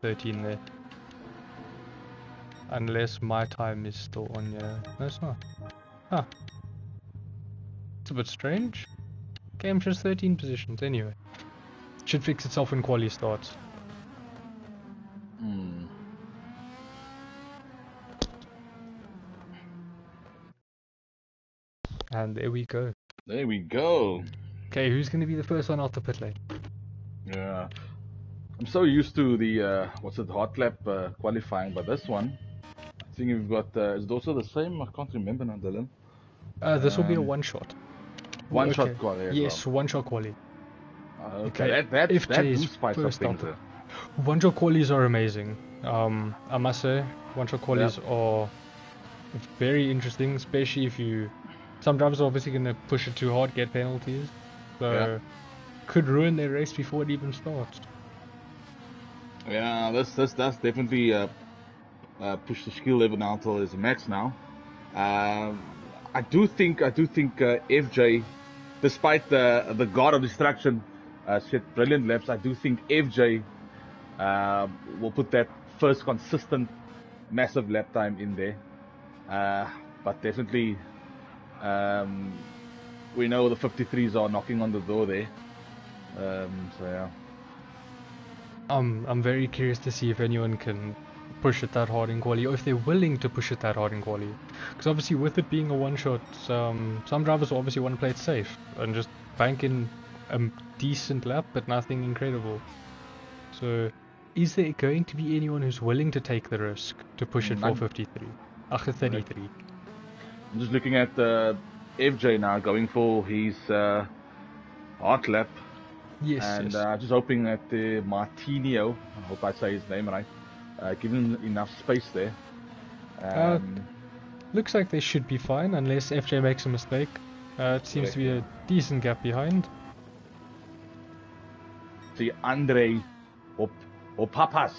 13 there. Unless my time is still on, yeah. No, it's not. Huh. It's a bit strange. Game shows 13 positions, anyway. Should fix itself when quali starts. And there we go. There we go. Okay, who's going to be the first one out the pit lane? Yeah. I'm so used to the, hot lap qualifying, but this one, I think we've got, is it also the same? I can't remember now, Dylan. This will be a one-shot. One-shot quali as yes, well. one-shot quali. Okay, that do spice up things there. One-shot qualies are amazing. I must say, one-shot qualies are very interesting, especially if you... Some drivers are obviously going to push it too hard, get penalties. So, could ruin their race before it even starts. Yeah, that's definitely push the skill level now until there's a max now. I do think FJ, despite the god of destruction, set brilliant laps. I do think FJ will put that first consistent massive lap time in there. But definitely, we know the 53s are knocking on the door there. So yeah. I'm very curious to see if anyone can push it that hard in quali, or if they're willing to push it that hard in quali. Because obviously with it being a one-shot, some drivers will obviously want to play it safe and just bank in a decent lap, but nothing incredible. So, is there going to be anyone who's willing to take the risk to push it for 53? 33. I'm just looking at FJ now, going for his hot lap. Yes, and yes. just hoping that Martinio, I hope I say his name right, give him enough space there. Looks like they should be fine, unless FJ makes a mistake. It seems to be a decent gap behind. See, Andre Hopapas.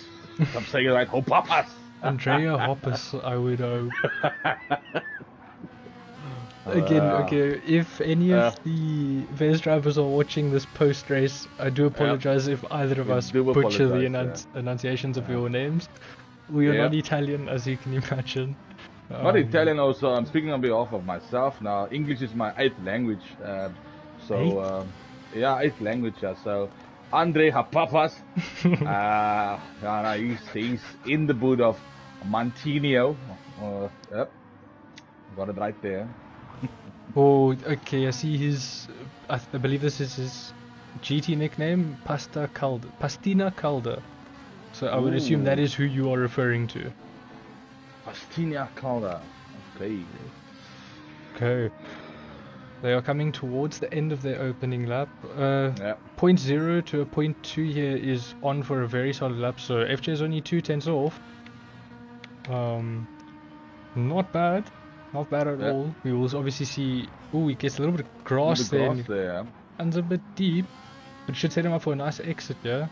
I'm saying it right, Hopapas. Andrea Hoppus, I would hope. Again, okay, if any of the VEZ drivers are watching this post-race, I do apologize if either of us butcher the enunciations of your names. We are not Italian, as you can imagine. Not Italian also, I'm speaking on behalf of myself now. English is my 8th language. So, 8th language, so Andre Hapapas, he's in the boot of Mantinio. Yep, got it right there. Oh, okay, I see his, I believe this is his GT nickname, Pastina Calda. So I would assume that is who you are referring to. Pastina Calda, okay. Okay. They are coming towards the end of their opening lap. 0.0 to a 0.2 here is on for a very solid lap, so FJ is only 2/10 off. Not bad. Not bad at all. We will obviously see... Oh, he gets a little bit of grass there. And a bit deep. But should set him up for a nice exit, yeah?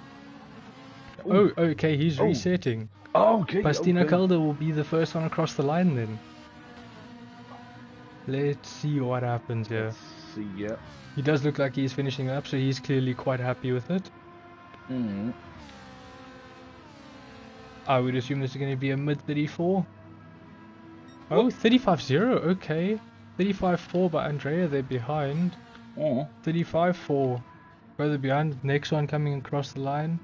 Oh, okay, he's resetting. Okay. Pastina Calda will be the first one across the line then. Let's see what happens here. Let's see, yeah. He does look like he's finishing up, so he's clearly quite happy with it. I would assume this is going to be a mid-34. Oh, 35-0, okay. 35-4 by Andrea, they're behind. 35-4, further behind. Next one coming across the line.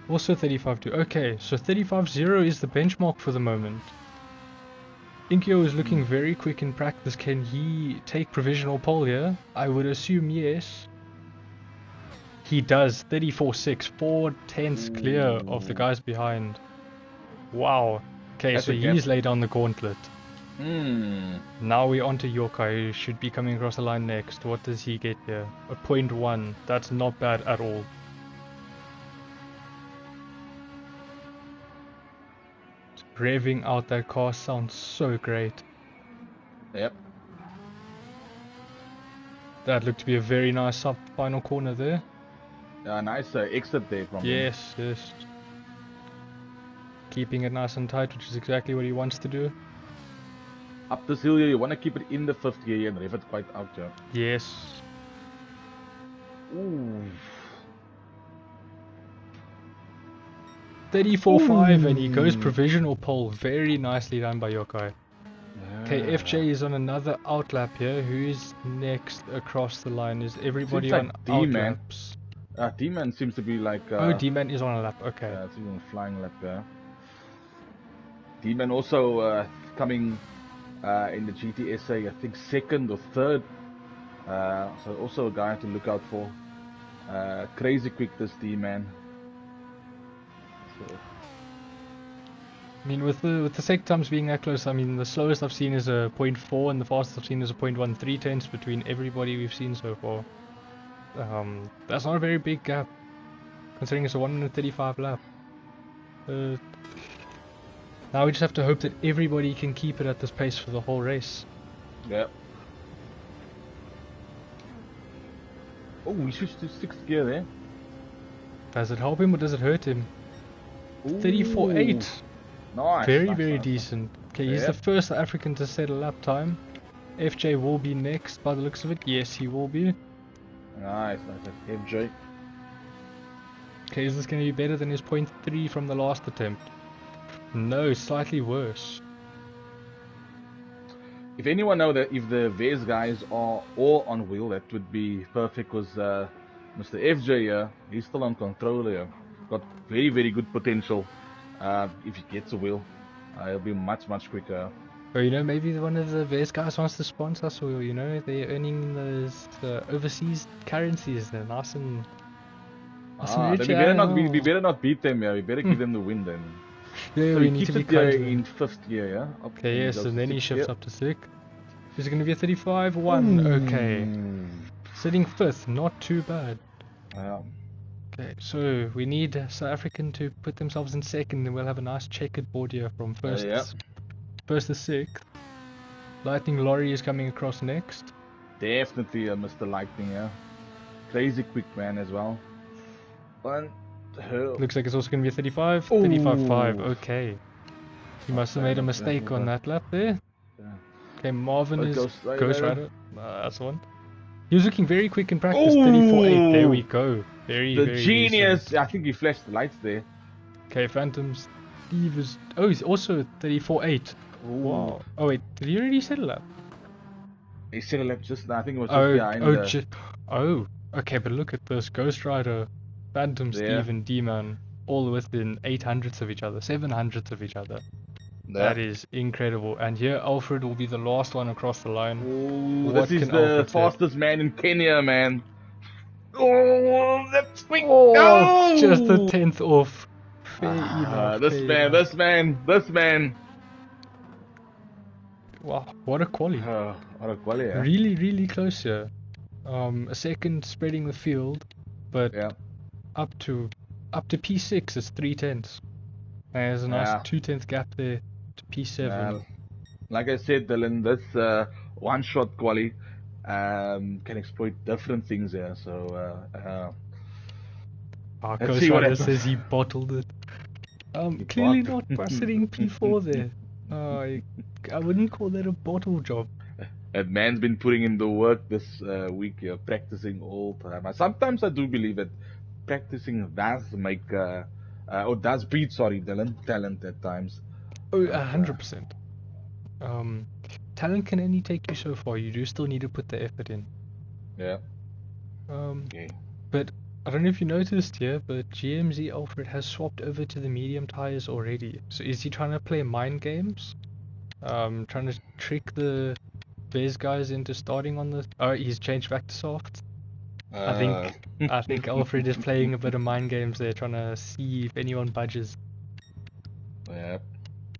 Also 35-2. Okay, so 35-0 is the benchmark for the moment. Inkyo is looking very quick in practice. Can he take provisional pole here? I would assume yes. He does. 34-6, 4/10 clear of the guys behind. Wow. Okay, so he's laid on the gauntlet. Now we're on to Yokai, who should be coming across the line next. What does he get here? A 0.1. That's not bad at all. Revving out that car sounds so great. Yep. That looked to be a very nice final corner there. Yeah, nice exit there from him. Yes. Keeping it nice and tight, which is exactly what he wants to do. Up this hill here, you want to keep it in the 5th gear and rev it quite out, yeah. Yes. Ooh. 34.5 and he goes provisional pole. Very nicely done by Yokai. Okay, FJ is on another outlap here. Who's next across the line? Is everybody on outlaps? D-Man seems to be like... oh, D-Man is on a lap, okay. Yeah, it's even a flying lap there. D-Man also coming in the GTSA, I think second or third. So also a guy to look out for. Crazy quick, this D-Man. So. I mean, with the second times being that close, I mean, the slowest I've seen is a 0.4 and the fastest I've seen is a 0.13 tenths between everybody we've seen so far. That's not a very big gap, considering it's a 135 lap. Now we just have to hope that everybody can keep it at this pace for the whole race. Yep. Oh, we switched to 6th gear there. Does it help him or does it hurt him? 34.8. Nice. Very decent. Okay, he's the first African to set a lap time. FJ will be next by the looks of it. Yes, he will be. Nice. FJ. Okay, is this going to be better than his 0.3 from the last attempt? No, slightly worse. If anyone know that if the VEZ guys are all on wheel, that would be perfect, because Mr. FJ here, he's still on controller here. Got very good potential. If he gets a wheel, he'll be much quicker. Or, you know, maybe one of the VEZ guys wants to sponsor us, or, you know, they're earning those overseas currencies. They're nice and rich. We better not beat them, yeah. We better give them the win then. Yeah, so we need to be in 5th gear, yeah? Okay, yes, and then he shifts up to 6th. Is it going to be a 35.1? Okay. Sitting 5th, not too bad. Yeah. Okay, so we need South African to put themselves in 2nd, then we'll have a nice checkered board here from 1st to 6th. Lightning Lorry is coming across next. Definitely Mr. Lightning, yeah. Crazy quick man as well. Looks like it's also going to be a 35. 35.5, okay. He must have made a mistake on that lap there. Yeah. Okay, Marvin is Ghost Rider. That's the one. He was looking very quick in practice. 34.8. There we go. Very genius. decent. I think he flashed the lights there. Okay, Phantom Steve is... oh, he's also 34.8. Wow. Oh wait, did he already set a lap? He set a lap just now. I think it was just behind. Okay, but look at this. Ghost Rider, Phantom Steve and D-Man all within 800ths of each other, 700ths of each other. That is incredible. And here Alfred will be the last one across the line. Ooh, this is the fastest man in Kenya, man. Oh, that's quick. Oh, just a 10th off. This man. Wow, what a quali. Yeah. Really close here. A second spreading the field, but up to P6 is 3/10. There's a nice 2/10 gap there to P7. Like I said, Dylan, this one-shot quali can exploit different things here. So Ghost Rider says he bottled it. Clearly not by sitting P4 there. I wouldn't call that a bottle job. That man's been putting in the work this week here, practicing all the time. Sometimes I do believe that practicing does make, or does beat, Dylan, talent at times. Oh, 100%. Talent can only take you so far. You do still need to put the effort in. Yeah. But I don't know if you noticed here, but GMZ Alfred has swapped over to the medium tires already. So is he trying to play mind games? Trying to trick the VEZ guys into starting on the... oh, he's changed back to soft. I think Alfred is playing a bit of mind games there, trying to see if anyone budges. Yeah.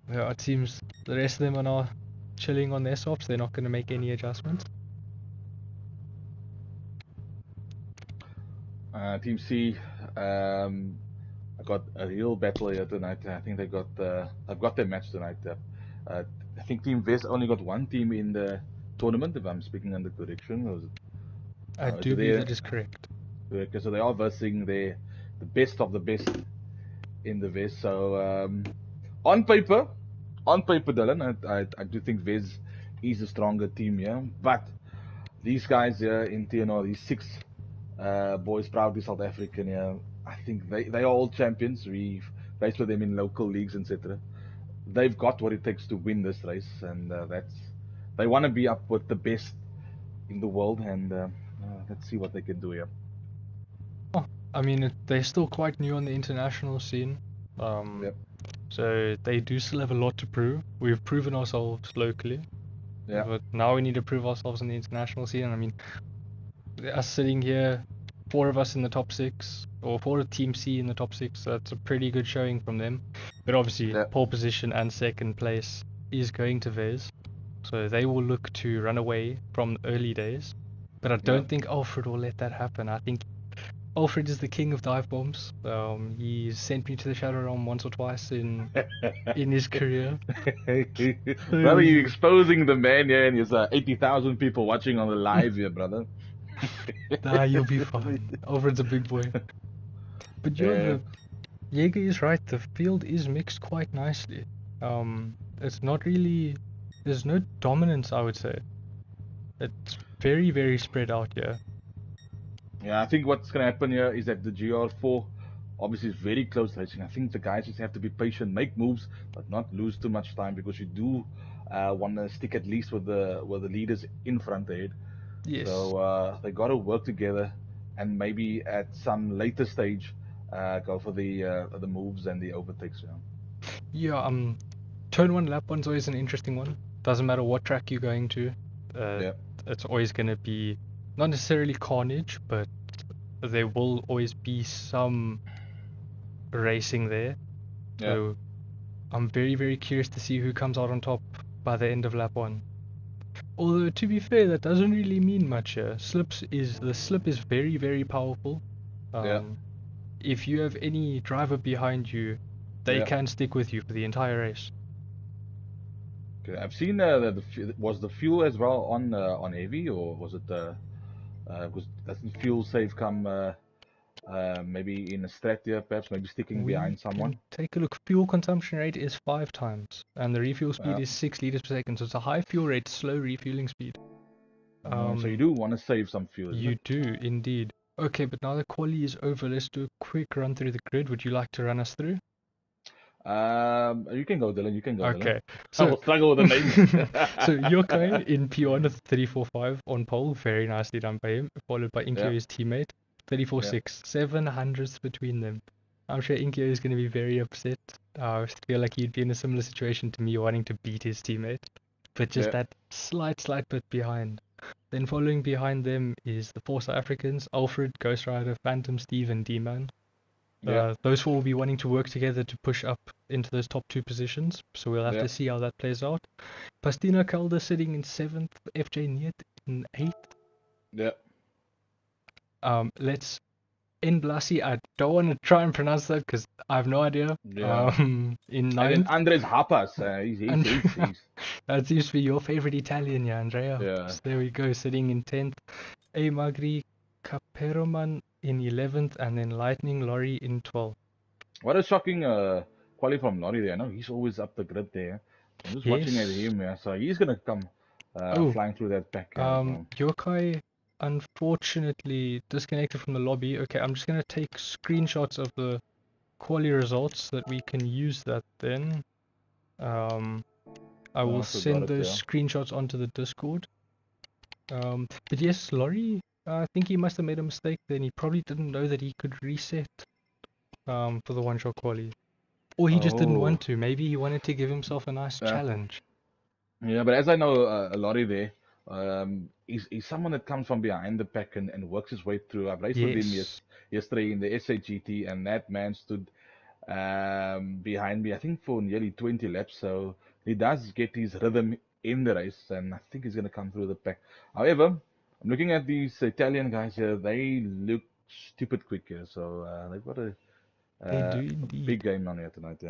Well, it seems the rest of them are now chilling on their softs. They're not going to make any adjustments. Team C, I got a real battle here tonight. I think I've got their match tonight. I think Team VEZ only got one team in the tournament, if I'm speaking under correction. I do believe that is correct. Okay, so they are versing the best of the best in the VEZ. So on paper, Dylan, I do think VEZ is a stronger team here. But these guys here in TNR, these 6 boys proudly South African here, I think they are all champions. We've race with them in local leagues, etc. They've got what it takes to win this race, and they want to be up with the best in the world, and let's see what they can do here. Oh, I mean, they're still quite new on the international scene. Yep. So they do still have a lot to prove. We've proven ourselves locally. Yeah. But now we need to prove ourselves in the international scene. I mean, us sitting here, 4 of us in the top 6, or 4 of Team C in the top 6, that's a pretty good showing from them. But obviously, pole position and second place is going to VEZ. So they will look to run away from early days. But I don't think Alfred will let that happen. I think Alfred is the king of dive bombs. He sent me to the Shadow Realm once or twice in his career. Brother, you exposing the man here, and there's 80,000 people watching on the live here, brother. Nah, you'll be fine. Alfred's a big boy. But Jaeger is right. The field is mixed quite nicely. It's not really. There's no dominance, I would say. It's very, very spread out here. Yeah, I think what's going to happen here is that the Gr4 obviously is very close racing. I think the guys just have to be patient, make moves, but not lose too much time, because you do want to stick at least with the leaders in front ahead. Yes. So they got to work together, and maybe at some later stage go for the moves and the overtakes. Yeah. Turn 1, lap 1's always an interesting one. Doesn't matter what track you're going to. It's always going to be not necessarily carnage, but there will always be some racing there. So I'm very, very curious to see who comes out on top by the end of lap 1. Although, to be fair, that doesn't really mean much here. The slip is very, very powerful. If you have any driver behind you, they can stick with you for the entire race. Okay, I've seen that was the fuel as well on heavy, or was it because doesn't fuel save come maybe in a strat here, perhaps maybe sticking behind someone? Take a look. Fuel consumption rate is 5 times, and the refuel speed is 6 liters per second. So it's a high fuel rate, slow refueling speed. So you do want to save some fuel. You do indeed. Okay, but now the quali is over. Let's do a quick run through the grid. Would you like to run us through? You can go, Dylan. You can go. Okay. So I will struggle with the names. So Yokai in P1 with 34.5 on pole, very nicely done by him. Followed by Inkyo, his teammate, 34.6, 7 hundredths between them. I'm sure Inkyo is going to be very upset. I feel like he'd be in a similar situation to me, wanting to beat his teammate, but just that slight bit behind. Then following behind them is the 4 South Africans: Alfred, Ghost Rider, Phantom Steve, and D-Man. Those 4 will be wanting to work together to push up into those top 2 positions, so we'll have to see how that plays out. Pastina Calder sitting in 7th, FJ Niet in 8th. Let's Blasi, I don't want to try and pronounce that because I have no idea. In 9th. And Andres Hapas, he's that seems to be your favorite Italian, yeah, Andrea. Yeah. So there we go, sitting in 10th. A Magri Caperoman in 11th, and then Lightning Lorry in 12th. What a shocking quali from Lorry there. No, he's always up the grid there. I'm just watching at him, so he's gonna come flying through that pack. Yokai unfortunately disconnected from the lobby. Okay, I'm just gonna take screenshots of the quali results so that we can use that then. I will send those screenshots onto the Discord. But yes, Lorry, I think he must have made a mistake then. He probably didn't know that he could reset for the one-shot quali. Or he just didn't want to. Maybe he wanted to give himself a nice challenge. Yeah, but as I know, Lorry there, he's someone that comes from behind the pack and works his way through. I've raced with him yesterday in the SAGT, and that man stood behind me, I think, for nearly 20 laps. So he does get his rhythm in the race, and I think he's going to come through the pack. However, I'm looking at these Italian guys here. They look stupid quick here, so they've got a big game on here tonight.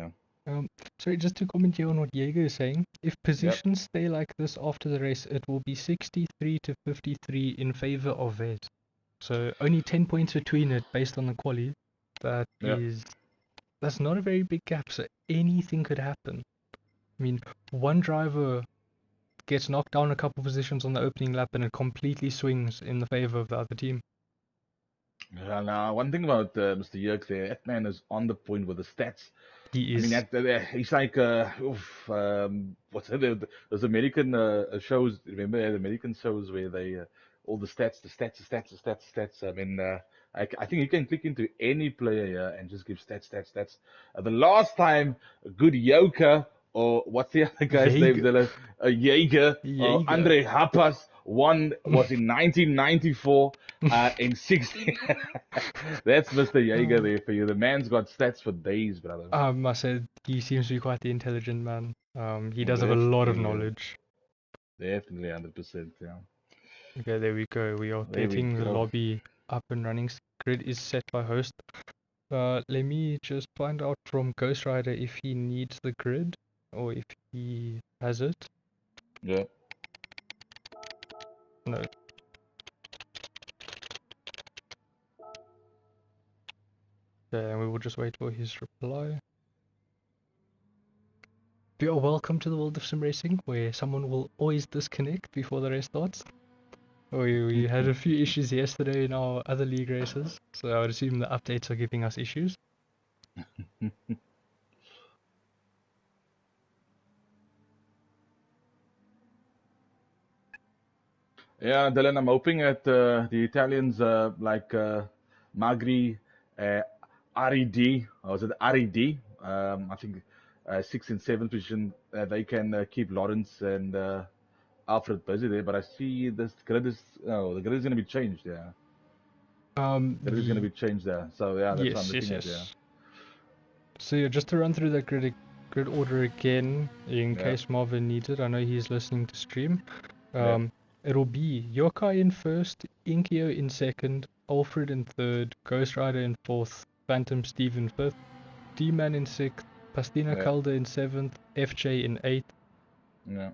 Sorry, just to comment here on what Jaeger is saying. If positions stay like this after the race, it will be 63 to 53 in favor of VEZ. So only 10 points between it based on the quali. That's not a very big gap, so anything could happen. I mean, one driver gets knocked down a couple positions on the opening lap and it completely swings in the favor of the other team. Yeah, now one thing about Mr. Yerk there, that man is on the point with the stats. He I is. mean, he's like, what's it? Those American shows. Remember the American shows where they all the stats, the stats, the stats, the stats, stats. I mean, I think you can click into any player here and just give stats, stats, stats. The last time a good Joker or what's the other guy's name? Jaeger. Jaeger or Jaeger. Andre Hapas won was in 1994 in 60. That's Mr. Jaeger there for you. The man's got stats for days, brother. I must say, he seems to be quite the intelligent man. He does have a lot of Definitely, knowledge. definitely 100%. Yeah. Okay, there we go. We are There we getting the go. lobby up and running. Grid is set by host. Let me just find out from Ghost Rider if he needs the grid or if he has it. Yeah. No. Okay, and we will just wait for his reply. You are welcome to the world of sim racing, where someone will always disconnect before the race starts. We had a few issues yesterday in our other league races, so I would assume the updates are giving us issues. Yeah, Dylan, I'm hoping that the Italians like Magri, RED, or was it RED? I think 6th and 7th position, they can keep Lawrence and Alfred busy there. But I see this grid is, oh, the grid is going to be changed, yeah. The grid is going to be changed there. So, yeah, that's what I'm looking at, yeah. So, yeah, just to run through the grid order again, in Yeah. case Marvin needs it. I know he's listening to stream. Yeah. It'll be Yokai in first, Inkio in second, Alfred in third, Ghost Rider in fourth, Phantom Steve in fifth, D-Man in sixth, Pastina Yeah. Calder in seventh, FJ in eighth, Yeah.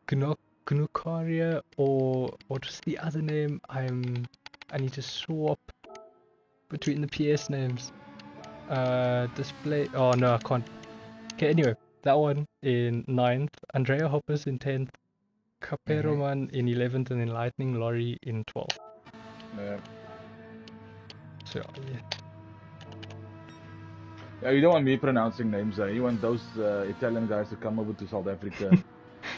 Gnukaria, or what's the other name? I need to swap between the PS names. Display. Oh no, I can't. Okay, anyway, that one in ninth, Andrea Hoppers in 10th, Caperoman in 11th, and then Lightning Lorry in 12th. Yeah. So, yeah. Yeah, you don't want me pronouncing names. You want those Italian guys to come over to South Africa.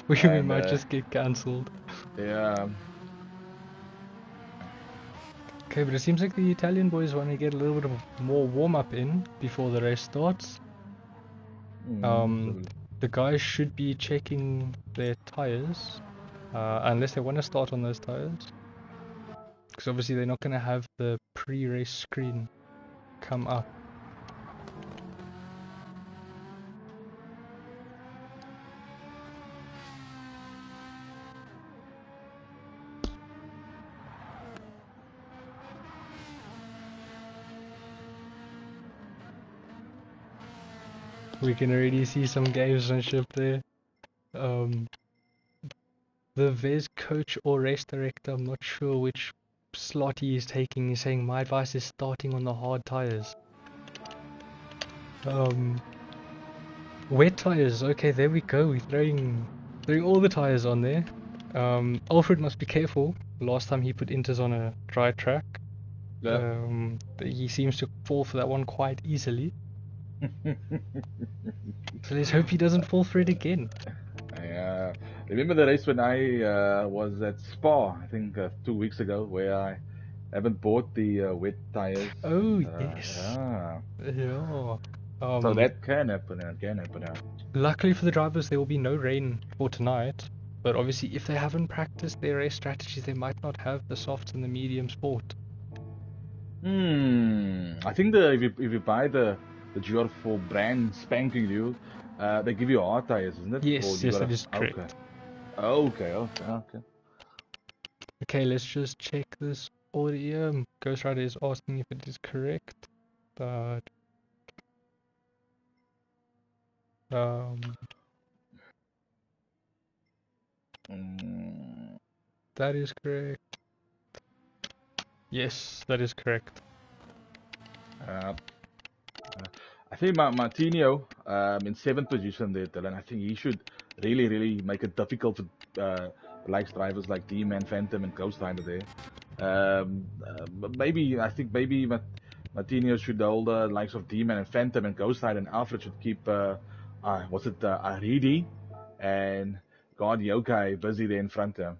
We might just get cancelled. Yeah. Okay, but it seems like the Italian boys want to get a little bit of more warm-up in before the race starts. The guys should be checking their tires, unless they want to start on those tires. Because obviously they're not going to have the pre-race screen come up. We can already see some gamesmanship there. The VEZ coach or race director, I'm not sure which slot he is taking. He's saying my advice is starting on the hard tires. Wet tires. Okay, there we go. We're throwing all the tires on there. Alfred must be careful. Last time he put Inters on a dry track. Yeah. He seems to fall for that one quite easily. So let's hope he doesn't fall for it again. Yeah. Remember the race when I was at Spa, I think 2 weeks ago, where I haven't bought the wet tires. Oh, yes. Yeah. Yeah. So that can happen. It can happen. Luckily for the drivers, there will be no rain for tonight. But obviously, if they haven't practiced their race strategies, they might not have the softs and the mediums bought. I think if you buy the Gr4 brand spanking new, they give you hard tires, isn't it? Yes, Or yes, that is correct. Okay. Okay, let's just check this audio. Ghost Rider is asking if it is correct, but that is correct. Yes, that is correct. I think Martinho in 7th position there, Dylan. I think he should really make it difficult for drivers like D-Man, Phantom, and Ghost Rider there. Maybe Martinez should hold the likes of D-Man and Phantom and Ghost Rider, and Alfred should keep, Aridi and God Yokai busy there in front of him.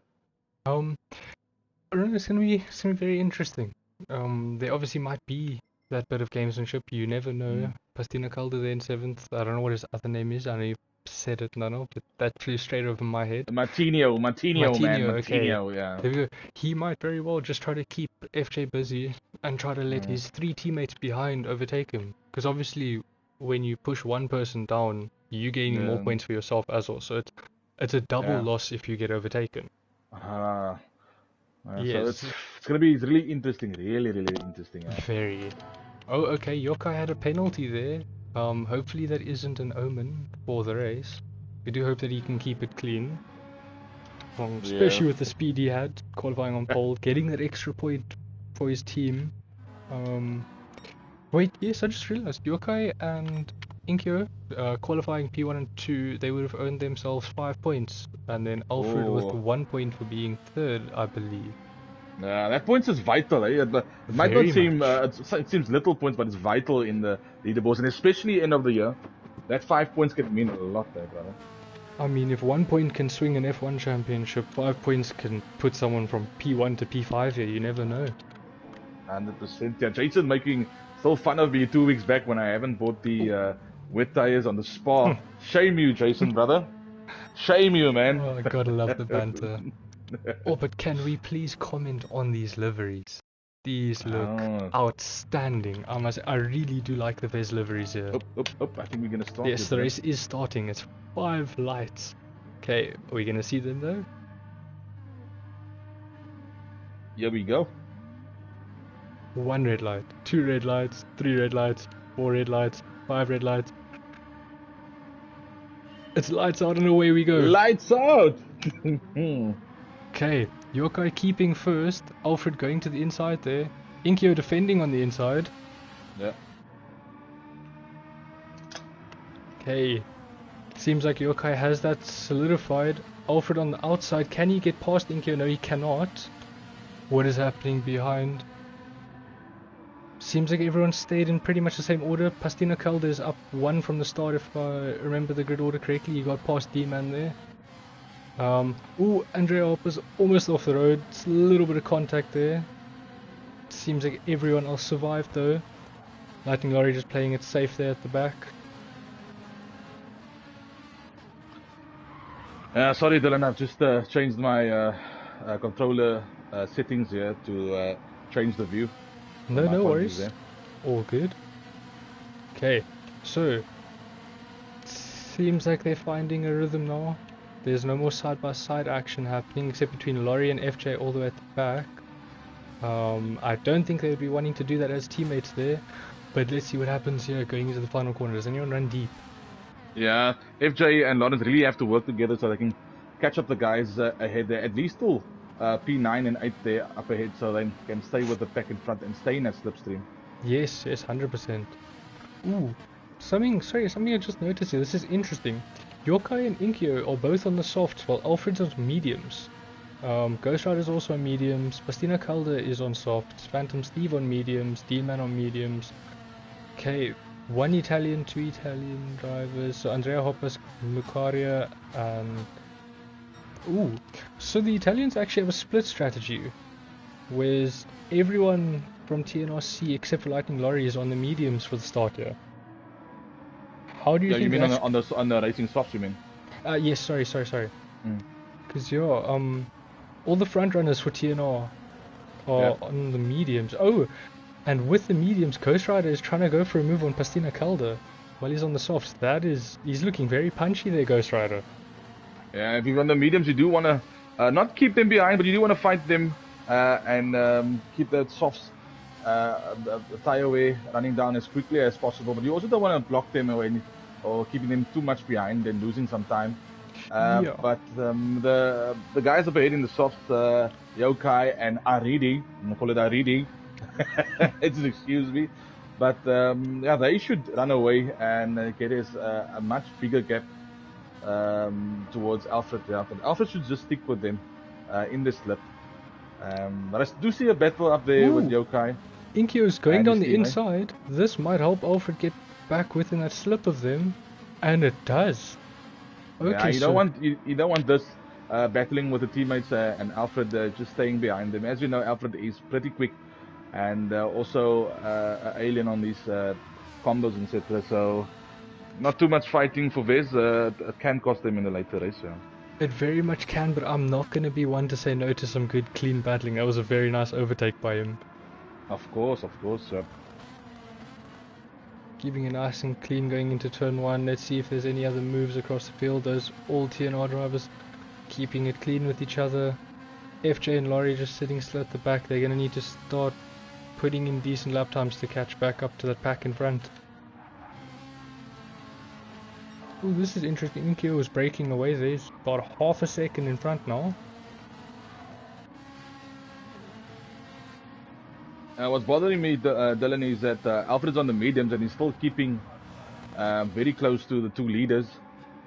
I don't know, it's gonna be very interesting. There obviously might be that bit of gamesmanship, you never know. Pastina Calder there in 7th, I don't know what his other name is, I know you said it, no, but that flew straight over my head. Martinho, man, okay. Martinho, yeah. There we go. He might very well just try to keep FJ busy and try to let his 3 teammates behind overtake him. Because obviously, when you push one person down, you gaining more points for yourself as well. So it's a double loss if you get overtaken. Yes. So it's gonna be really interesting, really interesting. Yeah. Very. Oh, okay. Yokai had a penalty there. Hopefully that isn't an omen for the race. We do hope that he can keep it clean. Especially with the speed he had, qualifying on pole, getting that extra point for his team. Wait, yes, I just realized Yokai and Inkyo, qualifying P1 and 2, they would have earned themselves 5 points. And then Alfred with 1 point for being 3rd, I believe. That points is vital. Eh? It might not seem, it seems little points, but it's vital in the leaderboards, and especially end of the year. That 5 points can mean a lot there, brother. I mean, if 1 point can swing an F1 championship, 5 points can put someone from P1 to P5 here, you never know. 100%. Yeah, Jason making still fun of me 2 weeks back when I haven't bought the wet tires on the Spa. Shame you, Jason, brother. Shame you, man. Oh, I gotta love the banter. Oh, but can we please comment on these liveries? These look outstanding. I really do like the VEZ liveries here. I think we're gonna start. Yes, the race is starting. It's 5 lights. Okay, are we gonna see them though? Here we go. 1 red light, 2 red lights, 3 red lights, 4 red lights, 5 red lights. It's lights out and away we go. Lights out! Okay, Yokai keeping first, Alfred going to the inside there, Inkyo defending on the inside. Yeah. Okay, seems like Yokai has that solidified. Alfred on the outside, can he get past Inkyo? No, he cannot. What is happening behind? Seems like everyone stayed in pretty much the same order. Pastina Calder is up 1 from the start if I remember the grid order correctly. He got past D-Man there. Andrea Hopper's almost off the road. It's a little bit of contact there. Seems like everyone else survived though. Lightning Lorry just playing it safe there at the back. Sorry Dylan, I've just changed my controller settings here to change the view. No worries. There. All good. Okay, so seems like they're finding a rhythm now. There's no more side-by-side action happening except between Laurie and FJ all the way at the back. I don't think they would be wanting to do that as teammates there, but let's see what happens here going into the final corner. Does anyone run deep? Yeah, FJ and Lawrence really have to work together so they can catch up the guys ahead there. At least till P9 and 8 there up ahead so they can stay with the pack in front and stay in that slipstream. Yes, 100%. Ooh, something I just noticed here. This is interesting. Yokai and Inkyo are both on the softs while Alfred's on mediums. Ghost Rider's also on mediums, Pastina Calder is on softs, Phantom Steve on mediums, D-Man on mediums. Okay, 1 Italian, 2 Italian drivers, so Andrea Hoppas, Lucaria, and... Ooh, so the Italians actually have a split strategy, whereas everyone from TNR C except for Lightning Lorry is on the mediums for the start here. How do you think? You mean on the racing softs? You mean? Yes. Sorry. Because all the front runners for TNR are on the mediums. Oh, and with the mediums, Ghost Rider is trying to go for a move on Pastina Calder while he's on the softs. He's looking very punchy there, Ghost Rider. Yeah, if you're on the mediums, you do want to not keep them behind, but you do want to fight them and keep the softs the tire way running down as quickly as possible. But you also don't want to block them away or keeping them too much behind and losing some time. But the guys up ahead in the softs, Yokai and Aridi, I'm gonna call it Aridi. Excuse me. But they should run away and get us a much bigger gap towards Alfred. Alfred should just stick with them in the slip. But I do see a battle up there with Yokai. Inkio's going down the teammate. inside. This might help Alfred get back within that slip of them, and it does. Okay, yeah, you don't want this battling with the teammates and Alfred just staying behind them. As you know, Alfred is pretty quick, and also an alien on these combos, etc. So not too much fighting for VEZ. It can cost them in the later race. Yeah. It very much can, but I'm not going to be one to say no to some good clean battling. That was a very nice overtake by him. Of course. Keeping it nice and clean going into turn 1. Let's see if there's any other moves across the field. Those all TNR drivers keeping it clean with each other. FJ and Laurie just sitting still at the back. They're going to need to start putting in decent lap times to catch back up to that pack in front. Ooh, this is interesting. Inkio is breaking away there. He's about half a second in front now. What's bothering me, Dylan, is that Alfred's on the mediums and he's still keeping very close to the two leaders.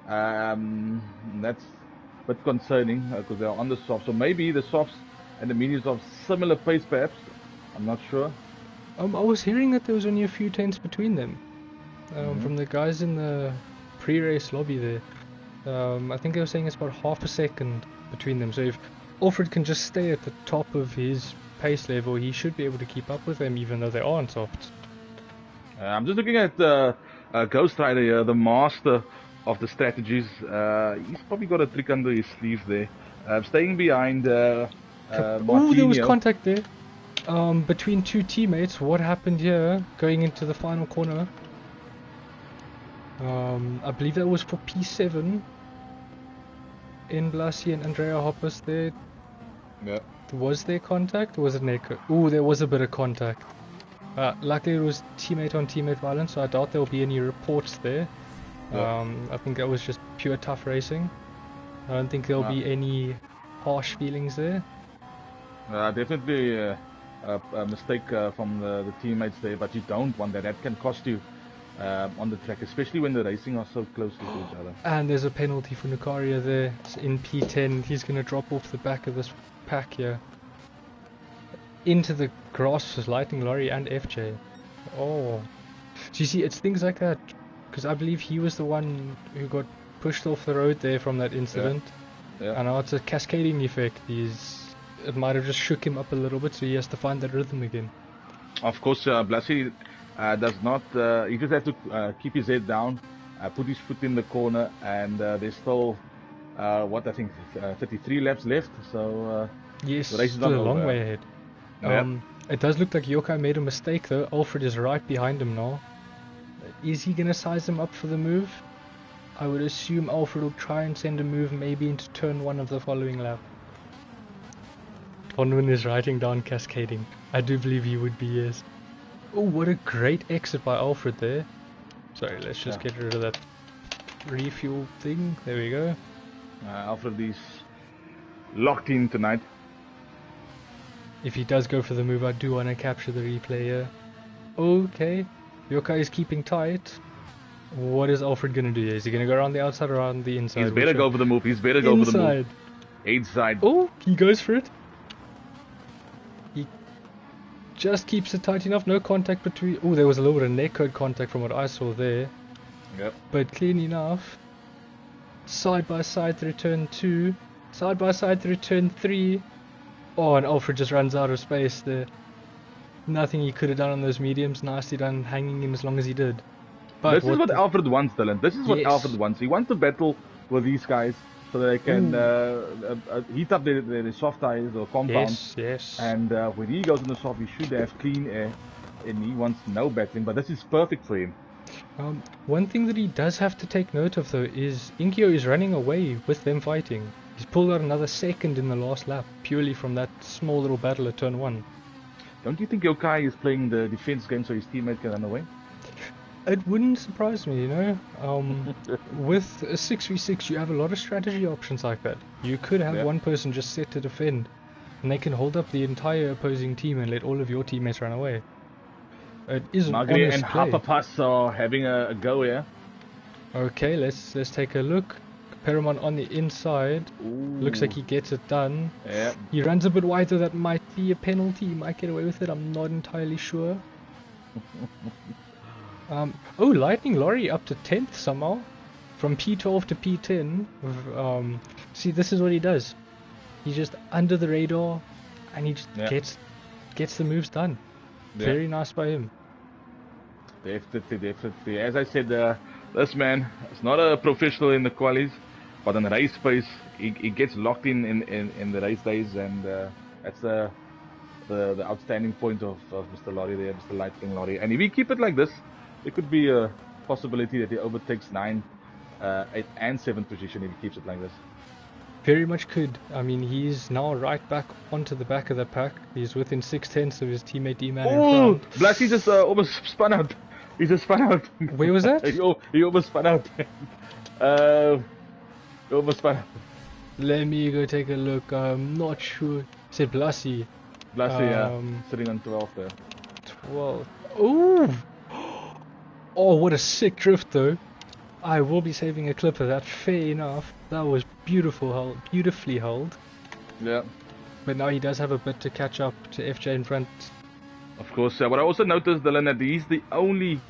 That's a bit concerning because they're on the softs. So maybe the softs and the mediums have similar pace, perhaps. I'm not sure. I was hearing that there was only a few tenths between them. From the guys in the pre-race lobby there. I think they were saying it's about half a second between them. So if Alfred can just stay at the top of his pace level, he should be able to keep up with them even though they aren't soft. I'm just looking at Ghost Rider here, the master of the strategies. He's probably got a trick under his sleeve there. Staying behind Oh, there was contact there between two teammates. What happened here going into the final corner? I believe that was for P7 in Blasi and Andrea Hoppus there. Yeah. Was there contact or was it naked? Oh, there was a bit of contact. Luckily it was teammate on teammate violence, so I doubt there will be any reports there. Yeah. I think that was just pure tough racing. I don't think there'll be any harsh feelings there. Definitely a mistake from the teammates there, but you don't want that. That can cost you on the track, especially when the racing are so close to each other. And there's a penalty for Nukaria there in P10. He's going to drop off the back of this pack here into the grass for Lightning Lorry and FJ. Oh, so you see, it's things like that, because I believe he was the one who got pushed off the road there from that incident. Yeah. And now it's a cascading effect. It might have just shook him up a little bit, so he has to find that rhythm again. Of course, Blasi does not. He just has to keep his head down, put his foot in the corner, and there's still I think 33 laps left. So yes, the race is still not a long over. way ahead. Yeah. It does look like Yokai made a mistake though. Alfred is right behind him now. Is he gonna size him up for the move? I would assume Alfred will try and send a move maybe into turn 1 of the following lap. Tonwin is writing down cascading. I do believe he would be, yes. Oh, what a great exit by Alfred there. Sorry, let's just get rid of that refuel thing. There we go. Alfred is locked in tonight. If he does go for the move, I do want to capture the replay here. Okay, Yokai is keeping tight. What is Alfred going to do here? Is he going to go around the outside or around the inside? He's better go for the move. He's better go for the move. Inside. Oh, he goes for it. He just keeps it tight enough. No contact between... Oh, there was a little bit of neck code contact from what I saw there. Yep. But clean enough. Side by side through turn 2. Side by side through turn 3. Oh, and Alfred just runs out of space there. Nothing he could have done on those mediums. Nicely done hanging him as long as he did. But this is what Alfred wants, Dylan. This is what Alfred wants. He wants to battle with these guys so that they can heat up their soft tires or compounds. Yes. And when he goes in the soft, he should have clean air. And he wants no battling, but this is perfect for him. One thing that he does have to take note of, though, is Inkio is running away with them fighting. He's pulled out another second in the last lap, purely from that small little battle at turn 1. Don't you think Yokai is playing the defense game so his teammate can run away? It wouldn't surprise me, you know. With a 6v6, you have a lot of strategy options like that. You could have one person just set to defend, and they can hold up the entire opposing team and let all of your teammates run away. It is an honest and play. Hapapas are having a go here. Okay, let's take a look. Peramon on the inside. Ooh. Looks like he gets it done. Yeah. He runs a bit wide, though. That might be a penalty. He might get away with it. I'm not entirely sure. Oh, Lightning Lorry up to 10th somehow. From P12 to P10. See, this is what he does. He's just under the radar, and he just gets the moves done. Yeah. Very nice by him. Definitely. As I said, this man is not a professional in the qualies, but in the race space, he gets locked in the race days, and that's the outstanding point of Mr. Lorry there, Mr. Lightning Lorry. And if we keep it like this, there could be a possibility that he overtakes 9, 8, and 7th position if he keeps it like this. Very much could. I mean, he's now right back onto the back of the pack. He's within 6/10 of his teammate D-Man in front. Blassie just almost spun out. He just spun out. Where was that? he almost spun out. He almost spun out. Let me go take a look. I'm not sure. Said Blassie. Blassie, sitting on 12 there. 12. Ooh! Oh, what a sick drift though. I will be saving a clip of that, fair enough. That was beautifully held. Yeah. But now he does have a bit to catch up to FJ in front. Of course, but I also noticed, Dylan, that he's the only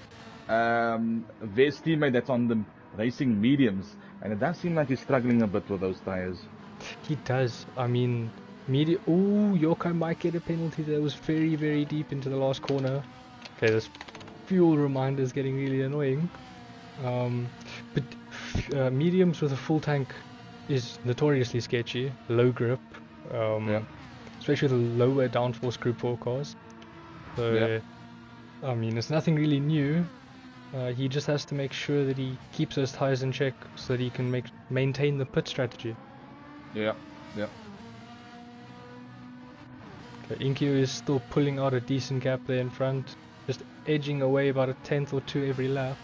VEZ teammate that's on the racing mediums. And it does seem like he's struggling a bit with those tires. He does. I mean, ooh, Yokai might get a penalty. That was very, very deep into the last corner. Okay, this fuel reminder is getting really annoying. But mediums with a full tank is notoriously sketchy. Low grip, especially with the lower downforce Group 4 cars. So, I mean, it's nothing really new. He just has to make sure that he keeps those tires in check so that he can maintain the pit strategy. Yeah. Okay, Inkyo is still pulling out a decent gap there in front, just edging away about a 10th or 2 every lap.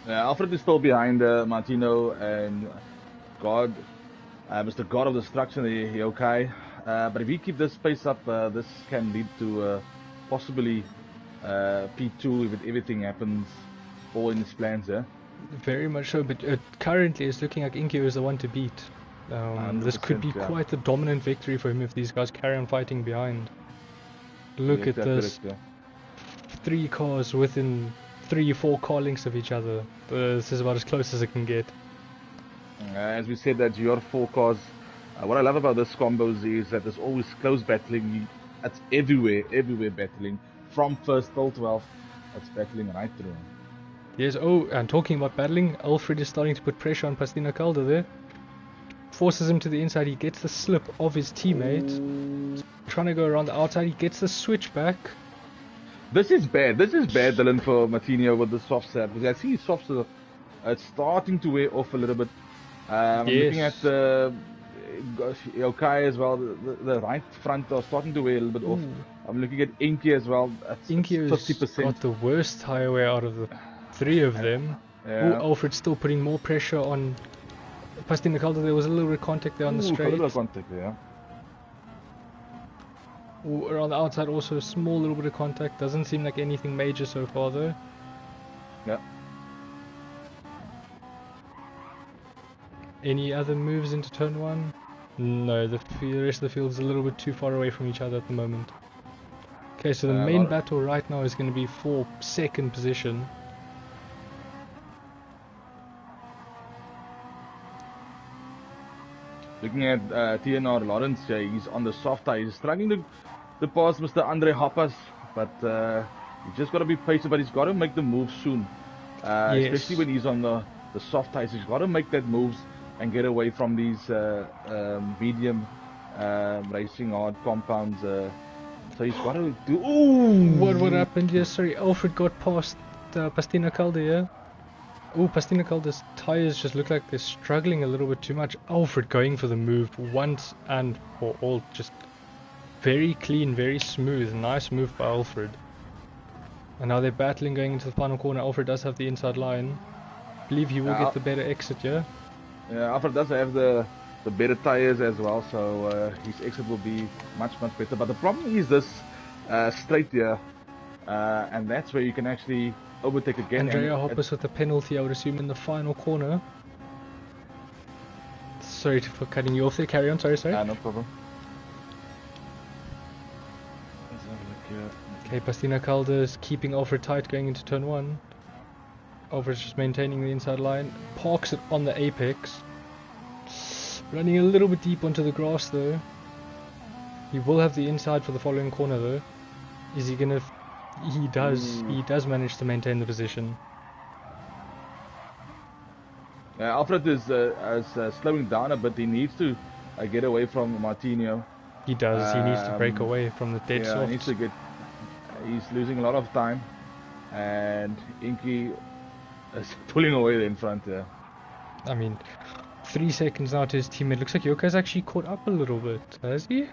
Alfred is still behind Martino and Mr. God of Destruction, the Yokai. But if we keep this pace up, this can lead to possibly P2 if everything happens all in his plans. Very much so, but currently it's looking like Inkyo is the one to beat. This could be quite the dominant victory for him if these guys carry on fighting behind. Look at this. Correct, 3 cars within 3-4 car lengths of each other. This is about as close as it can get. As we said, that Gr4 cars, what I love about this combos is that there's always close battling. It's everywhere battling. From 1st till 12th, it's battling right through. Yes, and talking about battling, Alfred is starting to put pressure on Pastina Calder there. Forces him to the inside, he gets the slip of his teammate. Trying to go around the outside, he gets the switch back. This is bad, Dylan, for Martino with the softs. Because I see his softs are starting to wear off a little bit. I'm looking at the Yokai as well. The right front are starting to wear a little bit off. I'm looking at Inky as well. Inky's 50%. Got the worst tire wear out of the 3 of them. Alfred's still putting more pressure on Pastina Calder. There was a little bit of contact there on the straight. A little contact there. Around the outside also a small little bit of contact. Doesn't seem like anything major so far though. Yeah. Any other moves into turn 1? No, the rest of the field is a little bit too far away from each other at the moment. Okay, so the main battle right now is going to be for 2nd position. Looking at TNR Lawrence, he's on the soft tire. He's struggling to pass Mr. Andre Hoppas, but he's just got to be patient, but he's got to make the move soon. Especially when he's on the soft tires. He's got to make that moves and get away from these medium racing hard compounds. So he's got to do... Ooh! What happened here? Sorry, Alfred got past Pastina Calder, yeah? Oh, Pastina Calder's tires just look like they're struggling a little bit too much. Alfred going for the move once and for all. Just very clean, very smooth. Nice move by Alfred. And now they're battling going into the final corner. Alfred does have the inside line. I believe he will get the better exit, yeah? Yeah, Alfred does have the better tires as well, so his exit will be much better. But the problem is this straight here, and that's where you can actually overtake again. Andrea Hoppus with a penalty, I would assume, in the final corner. Sorry for cutting you off there. Carry on. Sorry. No problem. Let's have a look here. Okay, Pastina Calder is keeping Alfred tight going into turn 1. Alfred's just maintaining the inside line. Parks it on the apex. Running a little bit deep onto the grass though. He will have the inside for the following corner though. Is he gonna... He does manage to maintain the position. Alfred is slowing down a bit. He needs to get away from Martinho. He does. He needs to break away from the dead softs. He needs to get... He's losing a lot of time. And Inky is pulling away there in front there. I mean, 3 seconds now to his teammate. Looks like Yoka's actually caught up a little bit. Has he?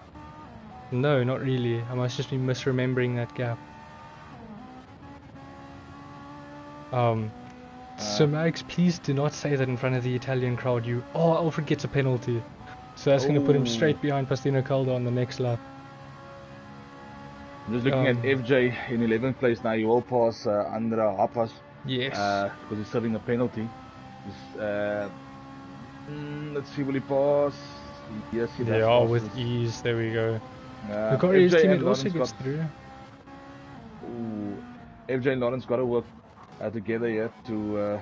No, not really. I must just be misremembering that gap. So Mags, please do not say that in front of the Italian crowd. Alfred gets a penalty. So that's going to put him straight behind Pastina Calder on the next lap. I'm just looking at FJ in 11th place now. He will pass Andra Hapas. Yes. Because he's serving a penalty. Let's see, will he pass? Yes, he does. They are with ease. There we go. Gr4's teammate also gets through. FJ and Lawrence got to work together here to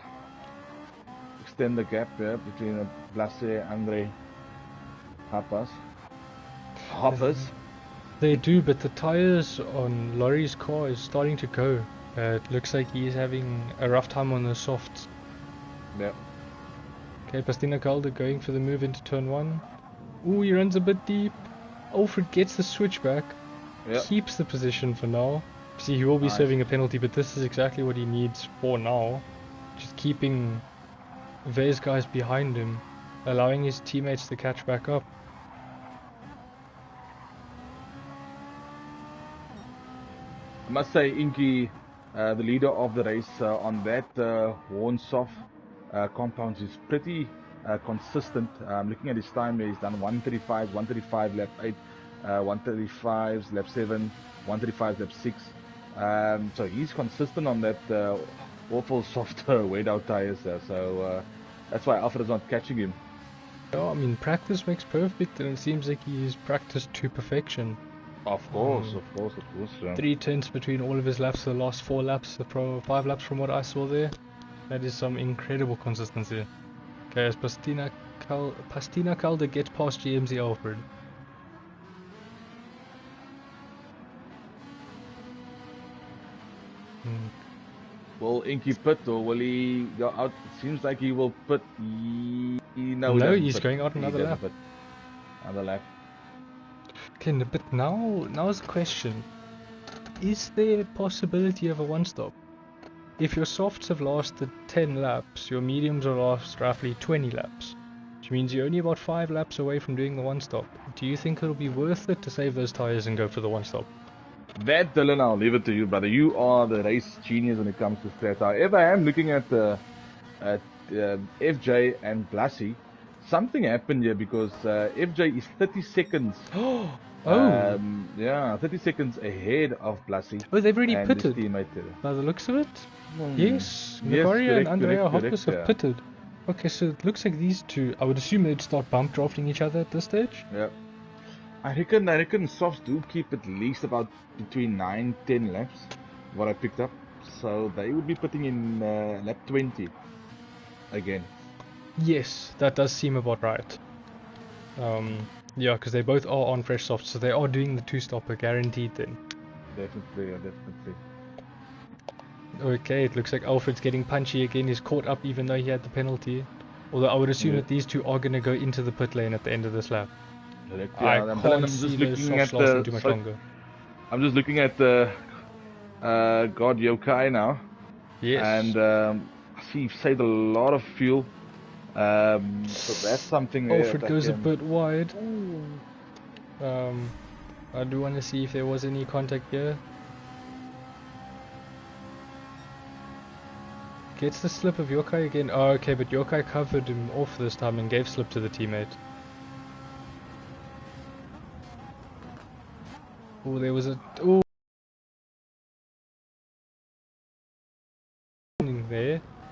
extend the gap here between Blase and Andre Hoppus. They do, but the tires on Laurie's car is starting to go. It looks like he's having a rough time on the softs. Yeah. Okay, Pastina Calder going for the move into turn 1. Ooh, he runs a bit deep. Alfred gets the switchback. Yep. Keeps the position for now. See, he will be serving a penalty, but this is exactly what he needs for now. Just keeping VEZ guys behind him, allowing his teammates to catch back up. I must say, Inky, the leader of the race, on that Hornsoft compounds is pretty consistent. Looking at his time, he's done 135 lap 8, 135 lap 7, 135 lap 6. So he's consistent on that awful soft wet out tires there. So that's why Alfred's not catching him. Oh, I mean, practice makes perfect, and it seems like he's practiced to perfection. Of course. 3 tenths between all of his laps, the last 4 laps, 5 laps from what I saw there. That is some incredible consistency. Okay, as Pastina Calder gets past GMZ Alfred. Will Inky pit or will he go out? It seems like he will pit. No, he's going out another lap. Another lap. Okay, but now's the question. Is there a possibility of a one-stop? If your softs have lasted 10 laps, your mediums will last roughly 20 laps. Which means you're only about 5 laps away from doing the one-stop. Do you think it'll be worth it to save those tyres and go for the one-stop? That, Dylan, I'll leave it to you, brother. You are the race genius when it comes to strats. However, I am looking at FJ and Blassie. Something happened here because FJ is 30 seconds. Yeah, 30 seconds ahead of Blassie. Oh, they've already pitted. By the looks of it? Yes. Yes, Gr4 and Andrea Hoppus have yeah. pitted. Okay, so it looks like these two, I would assume they'd start bump drafting each other at this stage? Yeah. I reckon softs do keep at least about between 9-10 laps, what I picked up. So they would be putting in lap 20 again. Yes, that does seem about right. Yeah, because they both are on fresh softs, so they are doing the 2-stopper guaranteed then. Definitely. Okay, it looks like Alfred's getting punchy again. He's caught up even though he had the penalty. Although I would assume that these two are going to go into the pit lane at the end of this lap. I'm just looking at the God Yokai now. Yes. And I see you've saved a lot of fuel. So that's something. Alfred goes a bit wide. I do want to see if there was any contact here. Gets the slip of Yokai again. Oh, okay, but Yokai covered him off this time and gave slip to the teammate. Oh, there was a... Oh.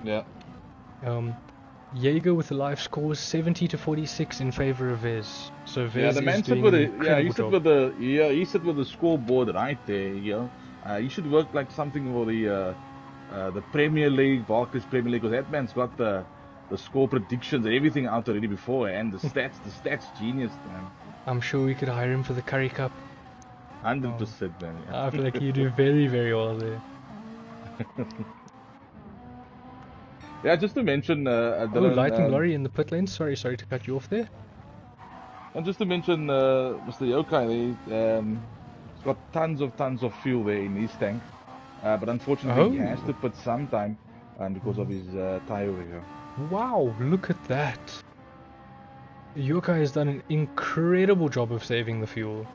Yeah. Jaeger with the live scores 70 to 46 in favor of VEZ. So VEZ The man is sit doing with an the incredible job. he sit with the scoreboard right there. He should work like something for the Premier League, Barclays Premier League, because that man's got the score predictions and everything out already before, and the stats genius, man. I'm sure we could hire him for the Curry Cup. 100%, man. Yeah. I feel like you do very, very well there. Yeah, just to mention, Dylan, lighting lorry in the pit lane. Sorry to cut you off there. and just to mention, Mr. Yokai, he's got tons of fuel there in his tank, but unfortunately he has to put some time, because of his tire over here. Wow, look at that. Yokai has done an incredible job of saving the fuel.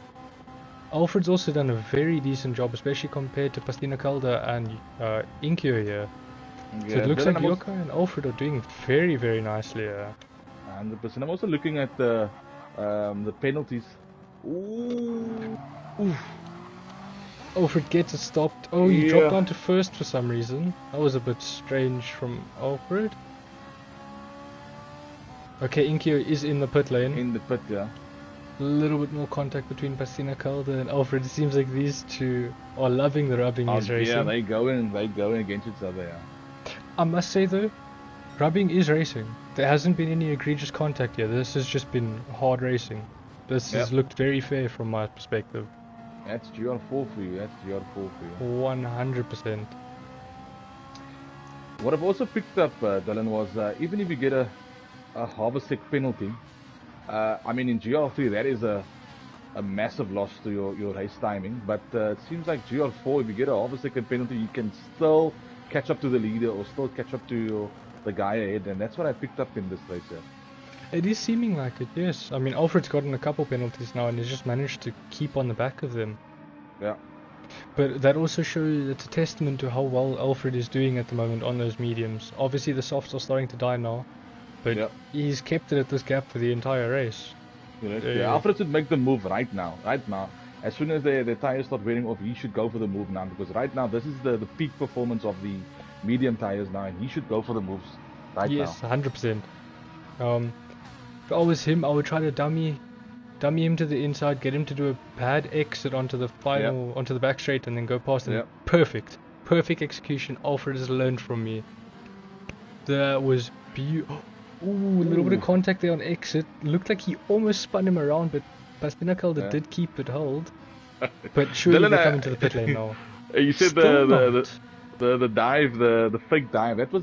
Alfred's also done a very decent job, especially compared to Pastina Calda and Inkyo here. Yeah, so it looks like Yokai and Alfred are doing very, very nicely here. 100%. I'm also looking at the penalties. Ooh. Oof. Alfred gets it stopped. Oh, he dropped down to first for some reason. That was a bit strange from Alfred. Okay, Inkyo is in the pit lane. In the pit, yeah. A little bit more contact between Pastina Calda and Alfred. It seems like these two are loving the rubbing he's racing. Yeah, they going against each other, yeah. I must say though, rubbing is racing. There hasn't been any egregious contact here. This has just been hard racing. This has looked very fair from my perspective. That's Gr4 for you. 100%. What I've also picked up, Dylan, was even if you get a harvest penalty, I mean in Gr3 that is a massive loss to your race timing. But it seems like Gr4, if you get a harvest penalty, you can still catch up to the leader or still catch up to the guy ahead, and that's what I picked up in this race here. It is seeming like it, yes. I mean, Alfred's gotten a couple penalties now and he's just managed to keep on the back of them. Yeah. But that also shows, it's a testament to how well Alfred is doing at the moment on those mediums. Obviously the softs are starting to die now, but he's kept it at this gap for the entire race. Alfred should make the move right now. As soon as the tires start wearing off, he should go for the move now, because right now this is the peak performance of the medium tires now, and he should go for the moves now. Yes, 100%. If I was him, I would try to dummy him to the inside, get him to do a bad exit onto the onto the back straight, and then go past him. Perfect execution. Alfred has learned from me. That was beautiful. Ooh, a little bit of contact there on exit. Looked like he almost spun him around, but Pastina Calda did keep it held. But surely they're coming to the pit lane now. You said the dive, the fake dive. That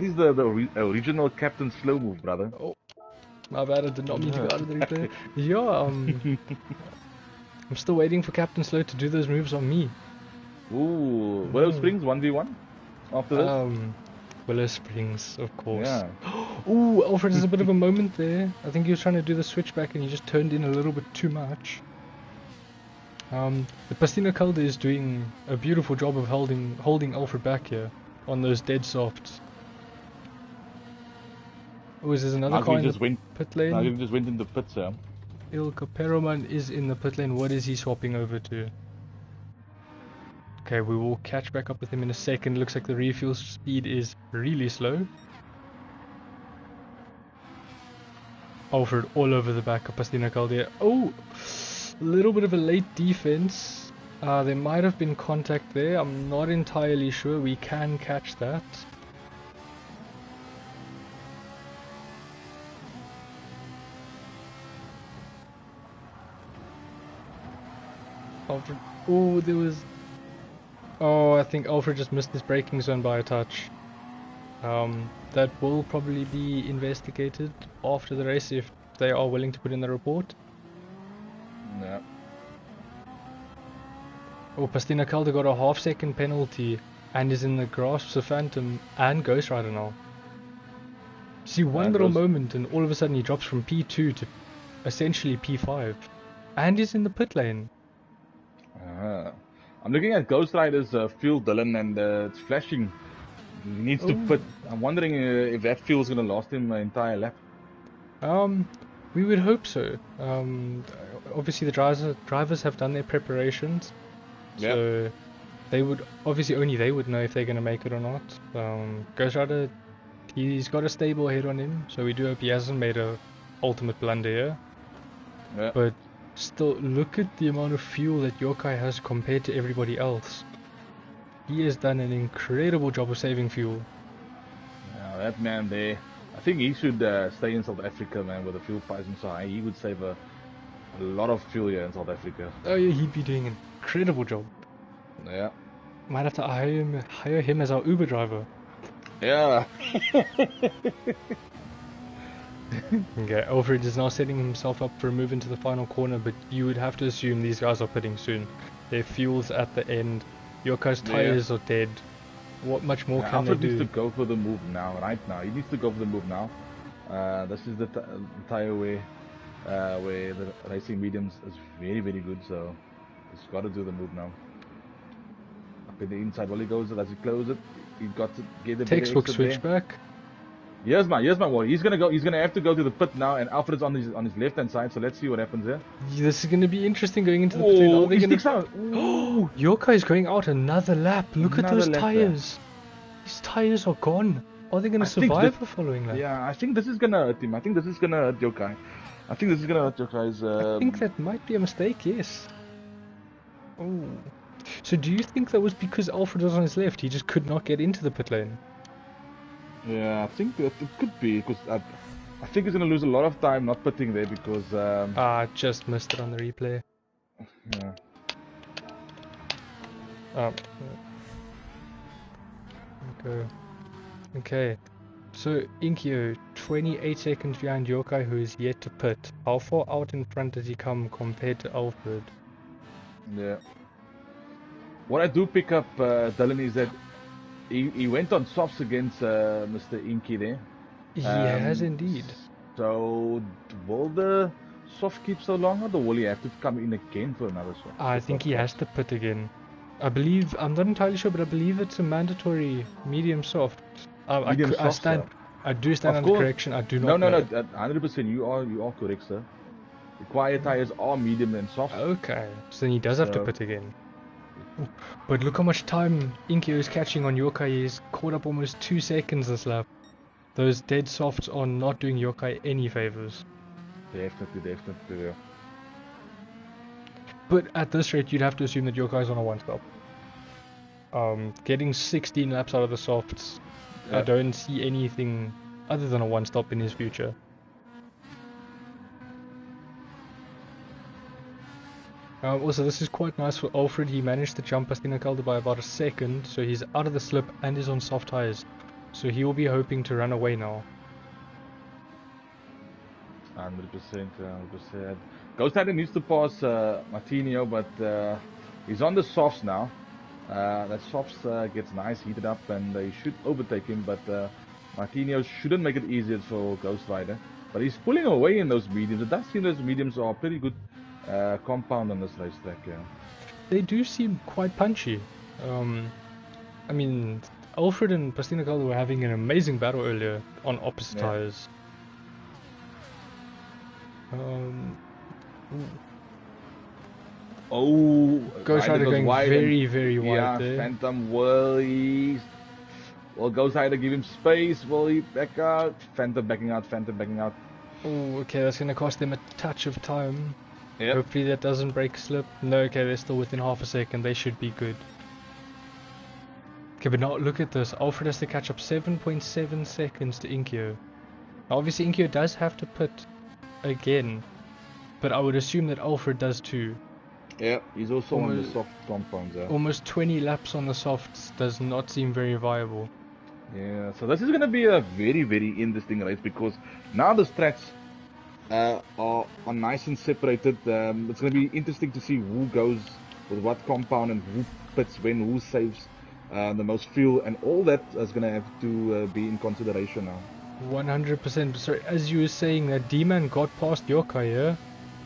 is the original Captain Slow move, brother. Oh, my bad. I did not mean to go out of the replay. Yeah, I'm still waiting for Captain Slow to do those moves on me. Ooh, Willow Springs 1v1 after this. Willow Springs, of course. Yeah. Ooh, Alfred has a bit of a moment there. I think he was trying to do the switchback and he just turned in a little bit too much. But Pastina Calda is doing a beautiful job of holding Alfred back here on those dead softs. Oh, is there another car in the pit lane? No, he just went in the pits, yeah. Il Caperoman is in the pit lane. What is he swapping over to? Okay, we will catch back up with him in a second. Looks like the refuel speed is really slow. Alfred all over the back of Pastina Calda. Oh, a little bit of a late defense. There might have been contact there. I'm not entirely sure. We can catch that. Alfred. Oh, there was. Oh, I think Alfred just missed his braking zone by a touch. That will probably be investigated after the race if they are willing to put in the report. Yeah. Oh, Pastina Calda got a half-second penalty and is in the grasps of Phantom and Ghost Rider now. See, one little moment and all of a sudden he drops from P2 to essentially P5 and is in the pit lane. I'm looking at Ghost Rider's fuel, Dylan, and it's flashing. He needs to put. I'm wondering if that fuel is going to last him an entire lap. We would hope so. Obviously, the drivers have done their preparations, so they would obviously only they would know if they're going to make it or not. Ghost Rider He's got a stable head on him, so we do hope he hasn't made a ultimate blunder here. Yeah. But still, look at the amount of fuel that Yokai has compared to everybody else. He has done an incredible job of saving fuel. Yeah, that man there, I think he should stay in South Africa, man, with the fuel pricing so high. He would save a lot of fuel here in South Africa. Oh yeah, he'd be doing an incredible job. Yeah. Might have to hire him as our Uber driver. Yeah. Okay, Alfred is now setting himself up for a move into the final corner, but you would have to assume these guys are pitting soon. Their fuel's at the end. Yokai's tires are dead. What much more can Alfred they do? needs to go for the move now, right now. He needs to go for the move now. This is the tire where the racing mediums is very, very good, so he's got to do the move now. Up in the inside, while he goes, as he closes it, he's got to get the Textbook switchback. Here's my boy. He's gonna have to go to the pit now, and Alfred's on his left hand side. So let's see what happens here. This is gonna be interesting going into the pit lane. He sticks out. Oh, Yokai's going out another lap. Look at those tires. His tires are gone. Are they gonna survive the following lap? Yeah, I think this is gonna hurt him. I think this is gonna hurt Yokai. I think I think that might be a mistake. Yes. Oh. So do you think that was because Alfred was on his left? He just could not get into the pit lane. Yeah, I think that it could be, because I think he's going to lose a lot of time not putting there because... I just missed it on the replay. Yeah. Okay. So, Inkyo, 28 seconds behind Yokai, who is yet to pit. How far out in front does he come compared to Alfred? Yeah. What I do pick up, Dylan, is that he went on softs against Mr. Inky there. He has indeed. So, will the soft keep so long, or will he have to come in again for another soft? I think he has to pit again. I'm not entirely sure, but I believe it's a mandatory medium soft. I do stand on the correction. I do not know. No, 100%. You are correct, sir. Required tires are medium and soft. Okay, so then he does have to pit again. But look how much time Inkyo is catching on Yokai. He's caught up almost 2 seconds this lap. Those dead softs are not doing Yokai any favors. Definitely, yeah. But at this rate, you'd have to assume that Yokai's on a one-stop. Getting 16 laps out of the softs, I don't see anything other than a one-stop in his future. Also, this is quite nice for Alfred. He managed to jump Bastina Calder by about a second, so he's out of the slip and is on soft tires. So he will be hoping to run away now. 100%. Ghost Rider needs to pass Martinio, but he's on the softs now. That softs gets nice, heated up, and they should overtake him, but Martinio shouldn't make it easier for Ghost Rider. But he's pulling away in those mediums. It does seem those mediums are pretty good compound on this racetrack, yeah. They do seem quite punchy. I mean, Alfred and Bastina Calder were having an amazing battle earlier on opposite tires. Ghost Rider going very, very wide there. Phantom will Ghost Rider give him space? Will he back out? Phantom backing out. Oh, okay, that's going to cost them a touch of time. Yep. Hopefully that doesn't break slip. No, okay, they're still within half a second. They should be good. Okay, but now look at this. Alfred has to catch up 7.7 seconds to Inkyo. Now, obviously, Inkyo does have to pit again, but I would assume that Alfred does too. Yeah, he's also on the soft compounds. Almost 20 laps on the softs does not seem very viable. Yeah, so this is going to be a very, very interesting race because now the tracks are nice and separated. It's going to be interesting to see who goes with what compound and who pits when, who saves the most fuel, and all that is going to have to be in consideration now. 100%. Sorry, as you were saying, that D-Man got past Yokai here.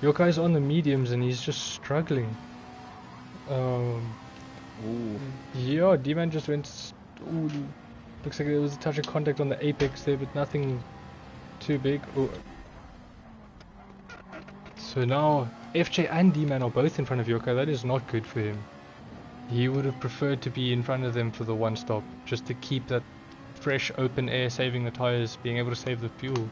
Yokai's on the mediums and he's just struggling. Yeah, D-Man just went... Ooh, looks like there was a touch of contact on the apex there, but nothing too big. Ooh. So now FJ and D-Man are both in front of Yokai. That is not good for him. He would have preferred to be in front of them for the one stop, just to keep that fresh open air, saving the tires, being able to save the fuel.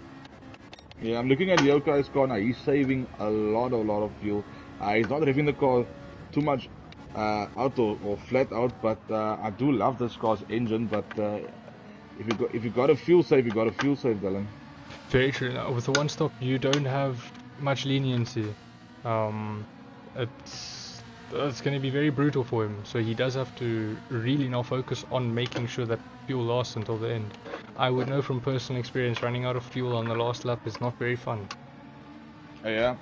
Yeah, I'm looking at Yokai's car now. He's saving a lot of fuel. He's not revving the car too much out or flat out, but I do love this car's engine. But if you got a fuel save, you got a fuel save, Dylan. Very true. Now, with the one stop, you don't have much leniency. It's going to be very brutal for him, so he does have to really now focus on making sure that fuel lasts until the end. I would know from personal experience, running out of fuel on the last lap is not very fun. Yeah.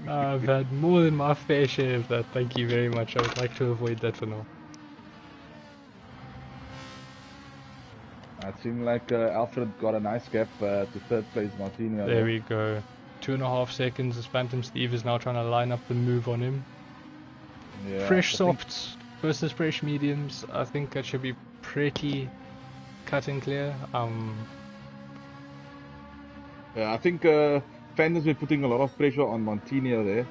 I've had more than my fair share of that, thank you very much. I would like to avoid that for now. It seemed like Alfred got a nice gap to third place Martini. There we go. 2.5 seconds as Phantom Steve is now trying to line up the move on him. Yeah, fresh softs versus fresh mediums. I think that should be pretty cut and clear. Yeah, I think Phantom's been putting a lot of pressure on Montinho there,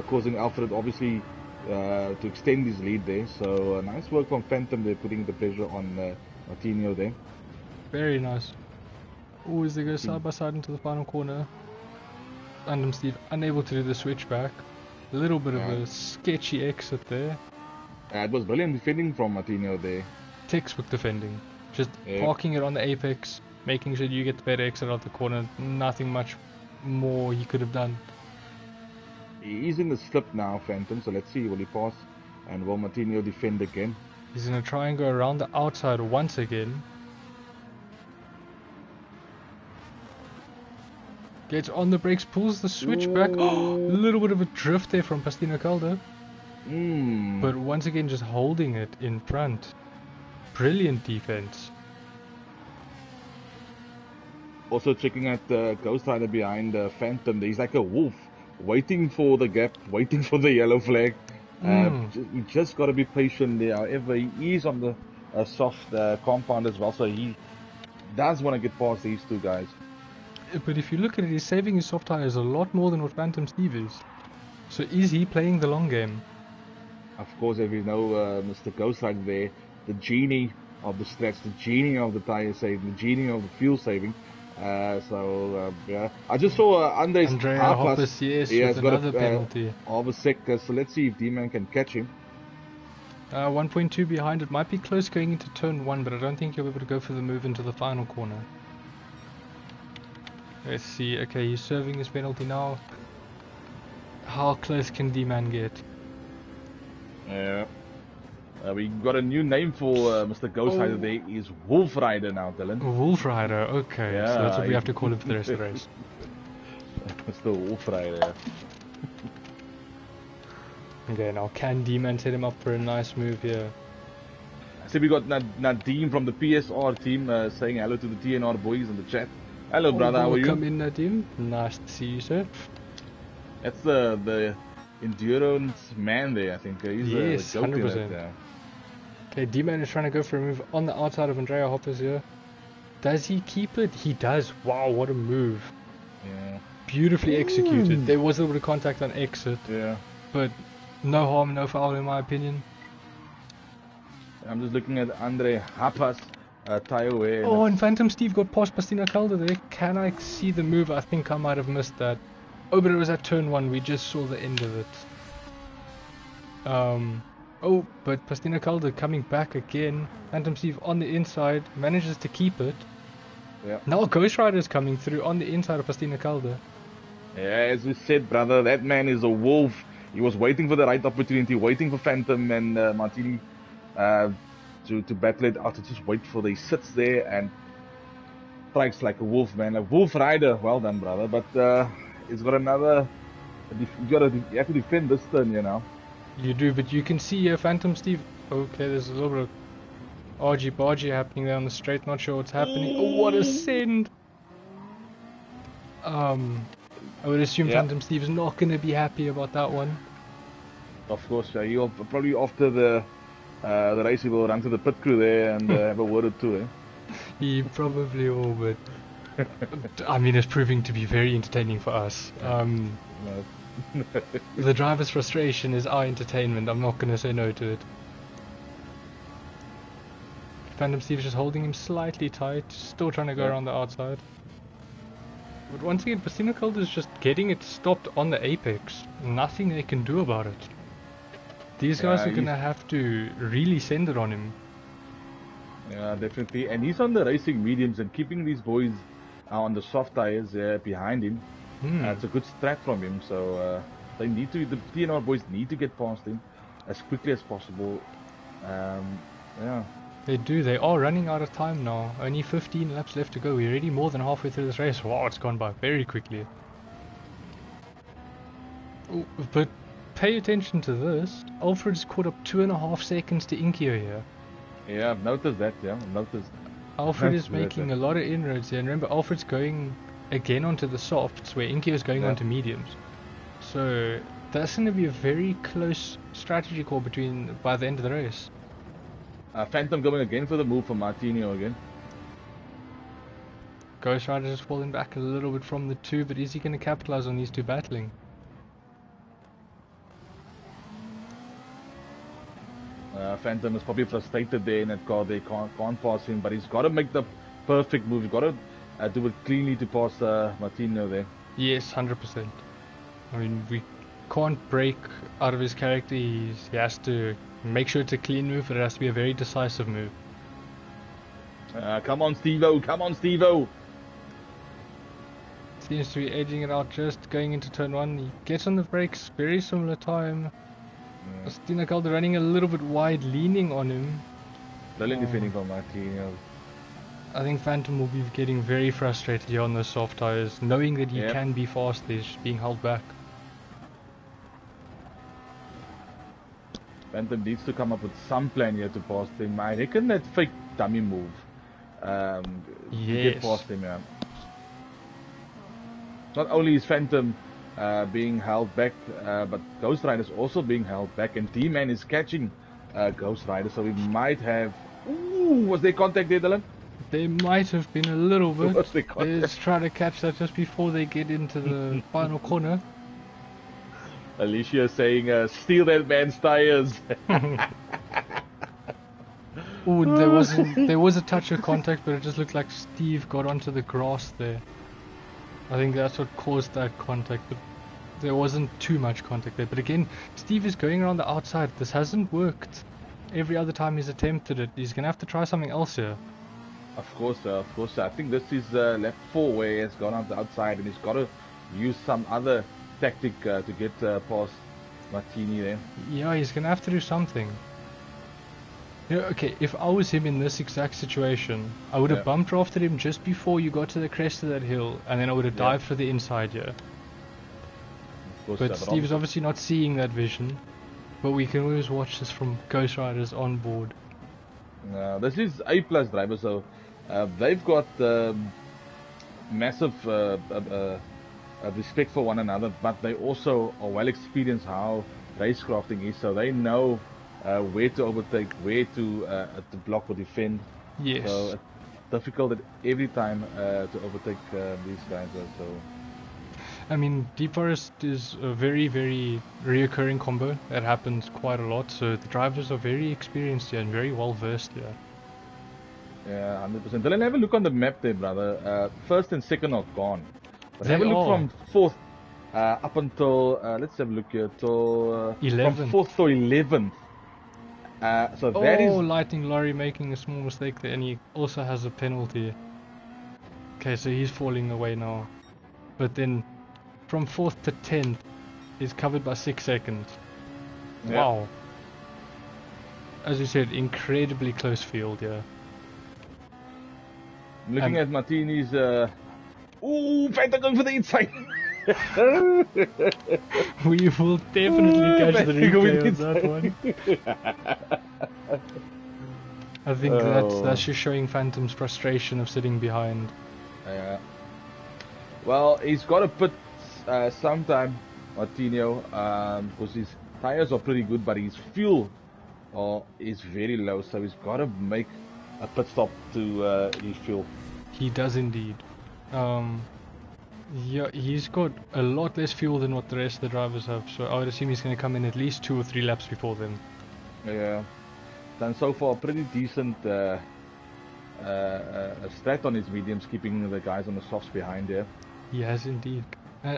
causing Alfred obviously to extend his lead there. So nice work from Phantom there, putting the pressure on Montinho there. Very nice. Oh, as they go side by side into the final corner. Phantom Steve unable to do the switchback. A little bit of a sketchy exit there. It was brilliant defending from Martino there. Textbook defending. Just parking it on the apex, making sure you get the better exit out the corner. Nothing much more he could have done. He's in the slip now, Phantom, so let's see, will he pass and will Martino defend again? He's going to try and go around the outside once again. Gets on the brakes, pulls the switch back. A little bit of a drift there from Pastino Calder. But once again, just holding it in front. Brilliant defense. Also checking at the Ghost Rider behind Phantom. He's like a wolf, waiting for the gap, waiting for the yellow flag. You just got to be patient there. However, he is on the soft compound as well, so he does want to get past these two guys. But if you look at it, he's saving his soft tires a lot more than what Phantom Steve is. So is he playing the long game? Of course, if you know Mr. Ghost Rider there, the genie of the stretch, the genie of the tire saving, the genie of the fuel saving. Yeah, I just saw Andrea Hoppus, yes, with another penalty. Of a sec, so let's see if D-Man can catch him. 1.2 behind. It might be close going into turn 1, but I don't think he'll be able to go for the move into the final corner. Let's see. Okay, he's serving his penalty now. How close can D-Man get? Yeah. We got a new name for Mr. Ghost Rider there. He's Wolf Rider now, Dylan. Wolf Rider, okay. Yeah, so that's what we have to call him for the rest of the race. Mr. Wolf Rider. Okay, now can D-Man set him up for a nice move here? I see we got Nadeem from the PSR team saying hello to the TNR boys in the chat. Hello, brother, how are you? Welcome in, Nadeem. Nice to see you, sir. That's the endurance man there, I think. He's yes, the 100%. Okay, D-Man is trying to go for a move on the outside of Andrea Hoppers here. Does he keep it? He does. Wow, what a move. Yeah. Beautifully executed. There was a little bit of contact on exit. Yeah. But no harm, no foul in my opinion. I'm just looking at Andre Hopper's tire wear. Oh, and Phantom Steve got past Pastino Calder there. Can I see the move? I think I might have missed that. Oh, but it was at turn 1. We just saw the end of it. Oh, but Pastino Calder coming back again. Phantom Steve on the inside. Manages to keep it. Yeah. Now Ghost Rider is coming through on the inside of Pastino Calder. Yeah, as we said, brother, that man is a wolf. He was waiting for the right opportunity, waiting for Phantom and Martini to battle it out, to just wait for the sits there and strikes like a wolf, man. A Wolf Rider. Well done, brother. But he's got another. You have to defend this turn, you know. You do, but you can see here Phantom Steve. Okay, there's a little bit of argy-bargy happening there on the straight. Not sure what's happening. Oh, what a send! I would assume Phantom Steve is not going to be happy about that one. Of course, he'll probably after the race he will run to the pit crew there and have a word or two. He probably will, but I mean, it's proving to be very entertaining for us. The driver's frustration is our entertainment. I'm not going to say no to it. Phantom Steve's just holding him slightly tight, still trying to go around the outside. But once again, Pacino is just getting it stopped on the apex. Nothing they can do about it. These guys are gonna have to really send it on him. Yeah, definitely. And he's on the racing mediums and keeping these boys on the soft tires behind him. It's a good strat from him. So they need to. The TNR boys need to get past him as quickly as possible. Yeah. They do. They are running out of time now. Only 15 laps left to go. We're already more than halfway through this race. Wow, it's gone by very quickly. Ooh, but pay attention to this. Alfred's caught up 2.5 seconds to Inkio here. Yeah, I've noticed that. Yeah, I've noticed. Alfred is making a lot of inroads here. And remember, Alfred's going again onto the softs, where Inkio is going onto mediums. So that's going to be a very close strategy call by the end of the race. Phantom going again for the move for Martinho again. Ghost Rider just falling back a little bit from the two, but is he going to capitalize on these two battling? Phantom is probably frustrated there in that car. They can't pass him, but he's got to make the perfect move. He's got to do it cleanly to pass Martinho there. Yes, 100%. I mean, we can't break out of his character. He has to make sure it's a clean move, but it has to be a very decisive move. Come on, Steve-O. Come on, Steve-O. Seems to be edging it out, just going into turn 1. He gets on the brakes, very similar time. Stina Calder running a little bit wide, leaning on him. Brilliant defending from Martinho. I think Phantom will be getting very frustrated here on those soft tires, knowing that he can be fast. He's just being held back. Phantom needs to come up with some plan here to pass him. I reckon that fake dummy move. To get past him, yeah. Not only is Phantom being held back, but Ghost Rider is also being held back, and D-Man is catching Ghost Rider, so we might have... Ooh, was there contact there, Dylan? There might have been a little bit. Let's try to catch that just before they get into the final corner. Alicia saying, steal that man's tires. Ooh, there was a touch of contact, but it just looked like Steve got onto the grass there. I think that's what caused that contact, but there wasn't too much contact there. But again, Steve is going around the outside. This hasn't worked every other time he's attempted it. He's going to have to try something else here. Of course. I think this is lap 4 where he has gone on the outside and he's got to use some other tactic to get past Martini there. Yeah, he's going to have to do something. Yeah, okay, if I was him in this exact situation, I would have bumped after him just before you got to the crest of that hill, and then I would have dived for the inside here. But Steve is obviously not seeing that vision, but we can always watch this from Ghost Riders on board. This is A+ driver, so they've got massive respect for one another, but they also are well experienced how racecrafting is, so they know where to overtake, where to block or defend. Yes. So it's difficult every time to overtake these guys. So. I mean, Deep Forest is a very, very reoccurring combo that happens quite a lot, so the drivers are very experienced here and very well versed here. Yeah, 100%. Then have a look on the map there, brother. First and second are gone. But have a look from fourth up until, let's have a look here, till 11th. From 4th to 11th. So that is... Lightning Lorry making a small mistake there, and he also has a penalty. Okay, so he's falling away now. But then from 4th to 10th is covered by 6 seconds. Yeah. Wow. As you said, incredibly close field, yeah. Looking at Martini's... Ooh, Phantom going for the inside! We will definitely catch the replay of that one. I think that's just showing Phantom's frustration of sitting behind. Yeah. Well, he's got to put sometime, Martinho, because his tires are pretty good, but his fuel is very low, so he's got to make a pit stop to refuel. He does indeed. Yeah, he's got a lot less fuel than what the rest of the drivers have, so I would assume he's going to come in at least 2 or 3 laps before them. Yeah, done so far a pretty decent a strat on his mediums, keeping the guys on the softs behind there. He has indeed.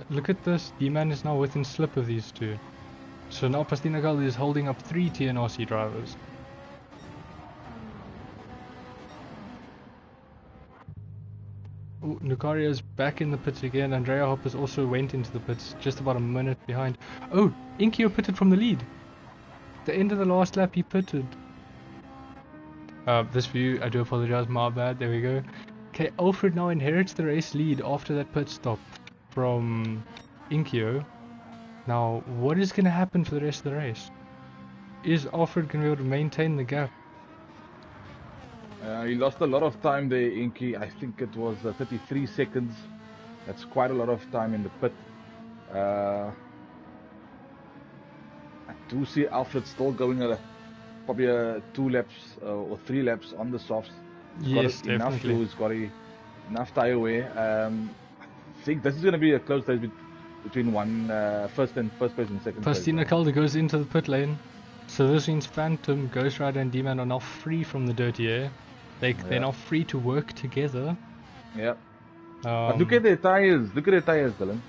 Look at this. D-Man is now within slip of these two. So now Pastinagal is holding up 3 TNR C drivers. Nucaria's back in the pits again. Andrea Hoppers also went into the pits just about a minute behind. Oh, Inkio pitted from the lead. The end of the last lap he pitted. This view, I do apologize, my bad, there we go. Okay, Alfred now inherits the race lead after that pit stop from Inkio. Now, what is going to happen for the rest of the race? Is Alfred going to be able to maintain the gap? He lost a lot of time there, Inky. I think it was 33 seconds. That's quite a lot of time in the pit. I do see Alfred still going at probably 2 laps or 3 laps on the softs. Yes, got enough definitely. He's got enough tire wear. I think this is going to be a close race between first place and second place. Pastina Calder goes into the pit lane. So this means Phantom, Ghost Rider and D-Man are now free from the dirty air. They're now free to work together. Yeah. But look at their tires. Look at their tires, Dylan.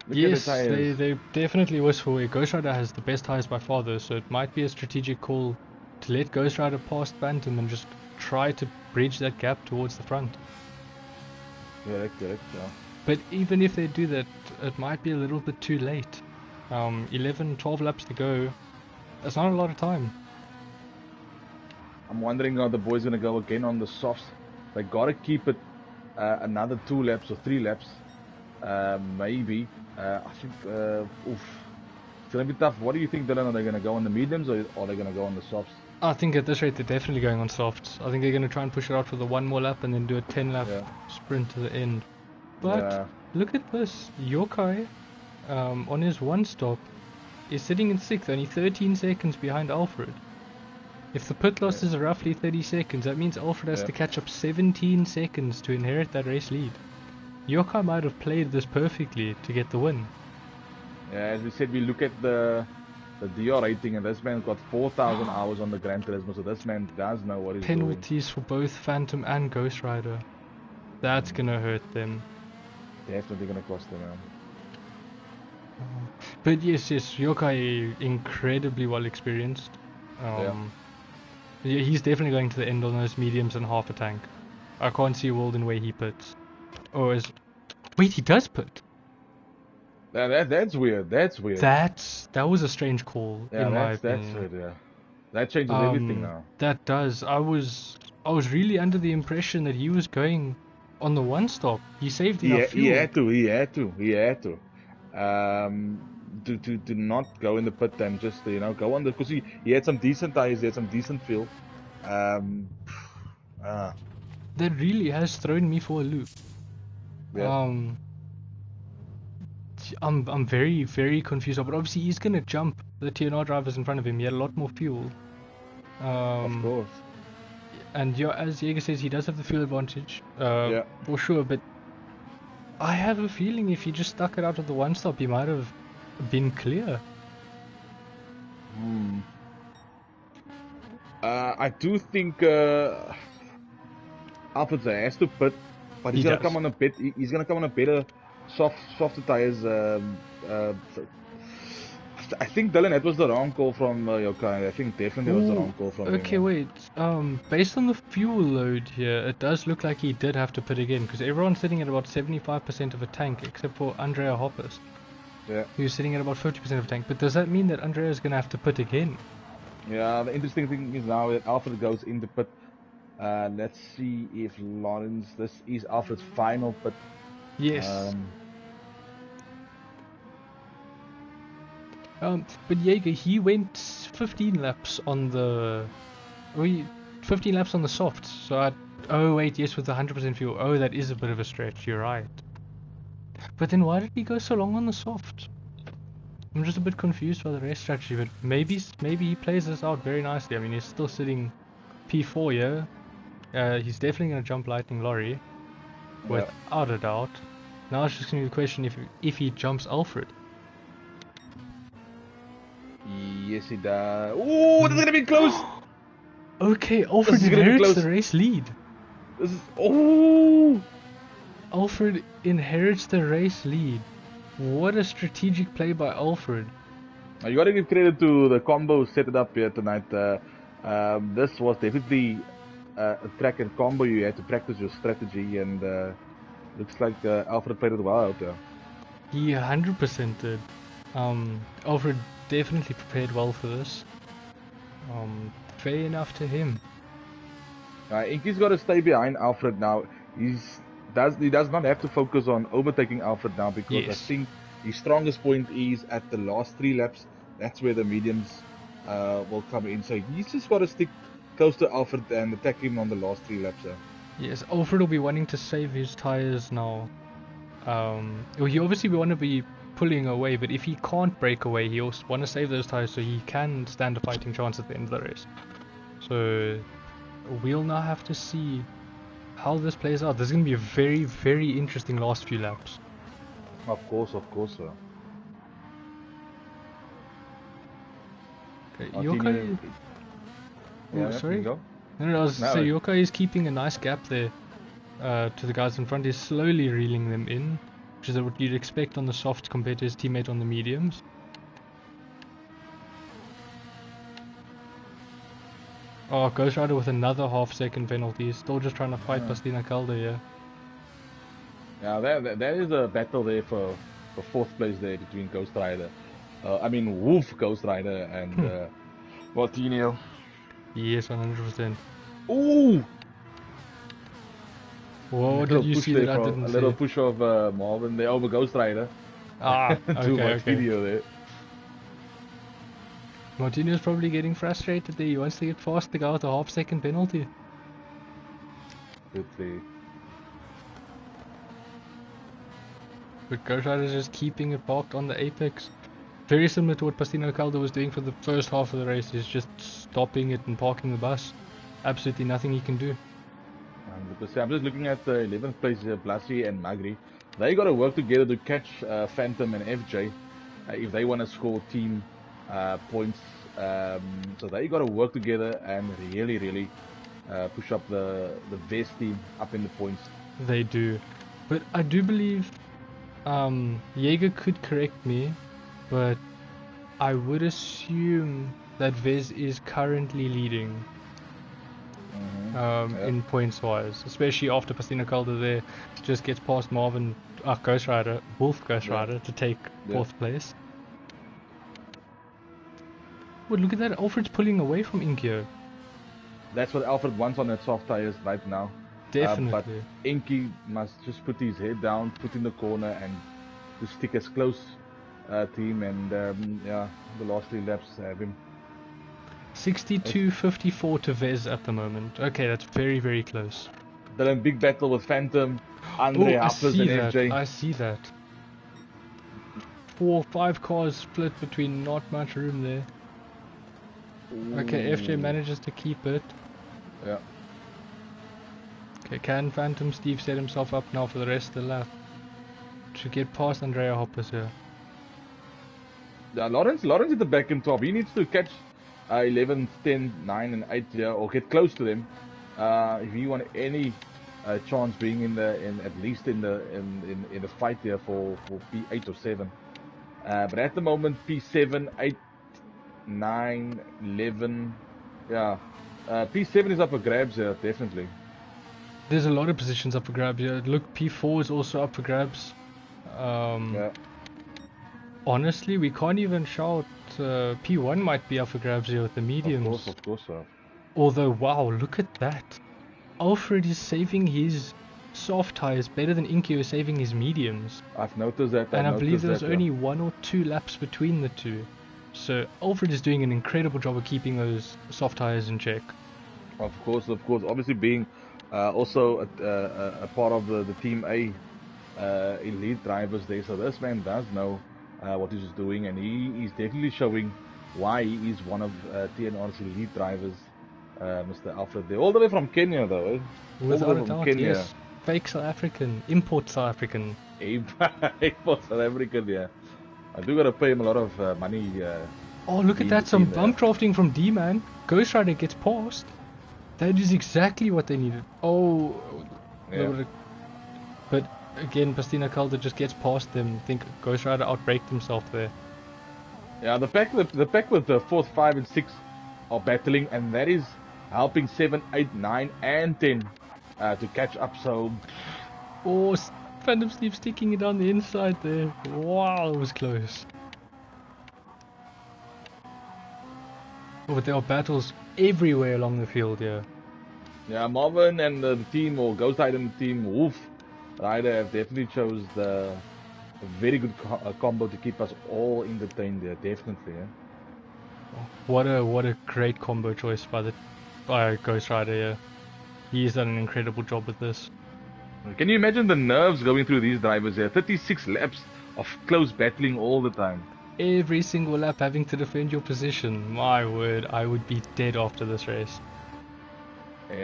Yes, they definitely wish for it. Ghost Rider has the best tires by far though, so it might be a strategic call to let Ghost Rider past Phantom and just try to bridge that gap towards the front. Correct, yeah. But even if they do that, it might be a little bit too late. 11, 12 laps to go. That's not a lot of time. I'm wondering how the boys going to go again on the softs. They got to keep it another 2 laps or 3 laps. Maybe. I think, it's going to be tough. What do you think, Dylan? Are they going to go on the mediums or are they going to go on the softs? I think at this rate they're definitely going on softs. I think they're going to try and push it out for the 1 more lap and then do a 10 lap sprint to the end. But look at this. Yokai, on his 1 stop, is sitting in 6th, only 13 seconds behind Alfred. If the pit loss is roughly 30 seconds, that means Alfred has to catch up 17 seconds to inherit that race lead. Yokai might have played this perfectly to get the win. Yeah, as we said, we look at the DR rating, and this man's got 4,000 hours on the Gran Turismo, so this man does know what he's doing. Penalties for both Phantom and Ghost Rider. That's gonna hurt them. Definitely gonna cost them, man. But yes, Yokai incredibly well experienced. Yeah, he's definitely going to the end on those mediums and half a tank. I can't see a world in where he puts. Wait, he does put. That's weird. That's weird. That was a strange call. Yeah, in my that's opinion. weird. Yeah, that changes everything now. That does. I was really under the impression that he was going on the 1 stop. He saved enough fuel. He had to. To not go in the pit and just go on because he had some decent tires, he had some decent fuel. That really has thrown me for a loop. I'm very, very confused. But obviously he's gonna jump the TNR drivers in front of him. He had a lot more fuel. Of course. And as Jaeger says, he does have the fuel advantage. For sure. But I have a feeling if he just stuck it out of the 1 stop, he might have been clear. I do think Alfred has to pit, but he's gonna come on a bit. He's gonna come on a better, softer tires. I think Dylan, that was the wrong call from Yokai. I think definitely was the wrong call from him. Okay, wait. Based on the fuel load here, it does look like he did have to pit again because everyone's sitting at about 75% of a tank except for Andrea Hoppers. Yeah. Who's sitting at about 50% of a tank. But does that mean that Andrea is going to have to pit again? Yeah, the interesting thing is now that Alfred goes in the pit. Let's see if Lawrence, this is Alfred's final pit. Yes. But Jaeger, he went 15 laps on the... 15 laps on the softs. So oh wait, yes, with 100% fuel. Oh, that is a bit of a stretch, you're right. But then why did he go so long on the soft? I'm just a bit confused by the race strategy, but maybe he plays this out very nicely. I mean, he's still sitting P4 here. He's definitely going to jump Lightning Lorry, without a doubt. Now it's just going to be the question if he jumps Alfred. Yes, he does. Oh, this is going to be close. Okay, Alfred inherits the race lead. This is... Oh! Alfred inherits the race lead. What a strategic play by Alfred. You got to give credit to the combo set it up here tonight. This was definitely a track and combo. You had to practice your strategy, and looks like Alfred played it well out there. He 100% did. Alfred definitely prepared well for this. Fair enough to him. Inky's got to stay behind Alfred now. He does not have to focus on overtaking Alfred now, because I think his strongest point is at the last 3 laps. That's where the mediums will come in. So he's just got to stick close to Alfred and attack him on the last 3 laps. Yes, Alfred will be wanting to save his tires now. Well, he obviously want to be pulling away, but if he can't break away, he also want to save those tires so he can stand a fighting chance at the end of the race. So we'll now have to see how this plays out. This is going to be a very, very interesting last few laps. Of course, sir. Okay, Yokai... Yeah, sorry? No, I was saying Yokai is keeping a nice gap there to the guys in front. He's slowly reeling them in, which is what you'd expect on the softs compared to his teammate on the mediums. Oh, Ghost Rider with another half-second penalty. He's still just trying to fight Pastina Calder here. Yeah, that is a battle there for 4th place there between Ghost Rider. Wolf Ghost Rider and Martinho. Yes, 100%. Ooh! What did you see that I didn't see? A little push of Marvin there over Ghost Rider. Ah, Too much video there. Martinho's probably getting frustrated there. He wants to get past the guy with a half-second penalty. Good play. But Ghost Rider's just keeping it parked on the apex. Very similar to what Pastina Calder was doing for the first half of the race. He's just stopping it and parking the bus. Absolutely nothing he can do. I'm just looking at the 11th place here, Blasi and Magri. They got to work together to catch Phantom and FJ if they want to score team points. So they got to work together and really push up the VEZ team up in the points. They do. But I do believe Jaeger could correct me, but I would assume that VEZ is currently leading. In points wise, especially after Pastina Calder there just gets past Marvin, Ghost Rider, Wolf Ghost Rider to take 4th place. Well, look at that, Alfred's pulling away from Inkyo. That's what Alfred wants on that soft tires right now. Definitely. But Inky must just put his head down, put in the corner, and just stick as close to him. And the last 3 laps have him. 62.54 to VEZ at the moment. Okay, that's very close. They're in big battle with Phantom, Andre Happers and FJ. I see that. 4 or 5 cars split between not much room there. Ooh. Okay, FJ manages to keep it. Yeah. Okay, can Phantom Steve set himself up now for the rest of the lap to get past Andrea Hoppers here? Yeah, Lawrence at the back in top. He needs to catch 11, 10, 9 and 8 here, or get close to them if you want any chance being at least in the fight here for P8 or 7. But at the moment P7, 8, 9, 11, P7 is up for grabs here, definitely. There's a lot of positions up for grabs here. Look, P4 is also up for grabs. Honestly, we can't even shout. P1 might be up for grabs here with the mediums. Of course, sir. Although, wow, look at that. Alfred is saving his soft tires better than Inkyo is saving his mediums. I've noticed that. And I believe there's only 1 or 2 laps between the two. So Alfred is doing an incredible job of keeping those soft tires in check. Of course. Obviously being also a part of the Team A elite drivers there. So this man does know what he's doing, and he is definitely showing why he is one of TNR C elite drivers, Mr. Alfred there. All the way from Kenya though, eh? Without a doubt, yes. Fake South African, import South African. Import South African, yeah. I do gotta pay him a lot of money. Oh, look at that, some bump drafting from D-Man. Ghost Rider gets past. That is exactly what they needed. Oh, Yeah. but again, Pastina Calder just gets past them. I think Ghost Rider outbraked himself there. Yeah, the pack with the 4th, 5, and 6 are battling, and that is helping 7, 8, 9, and 10 to catch up. So, Oh, Phantom Sleep sticking it on the inside there. Wow, it was close. Oh, but there are battles everywhere along the field here. yeah, Marvin and the team, or Ghost Rider and the team, Wolf Rider, have definitely chose a very good combo to keep us all entertained there. Definitely, yeah. What a great combo choice by Ghost Rider here. He's done an incredible job with this. Can you imagine the nerves going through these drivers here? 36 laps of close battling all the time. Every single lap having to defend your position. My word, I would be dead after this race.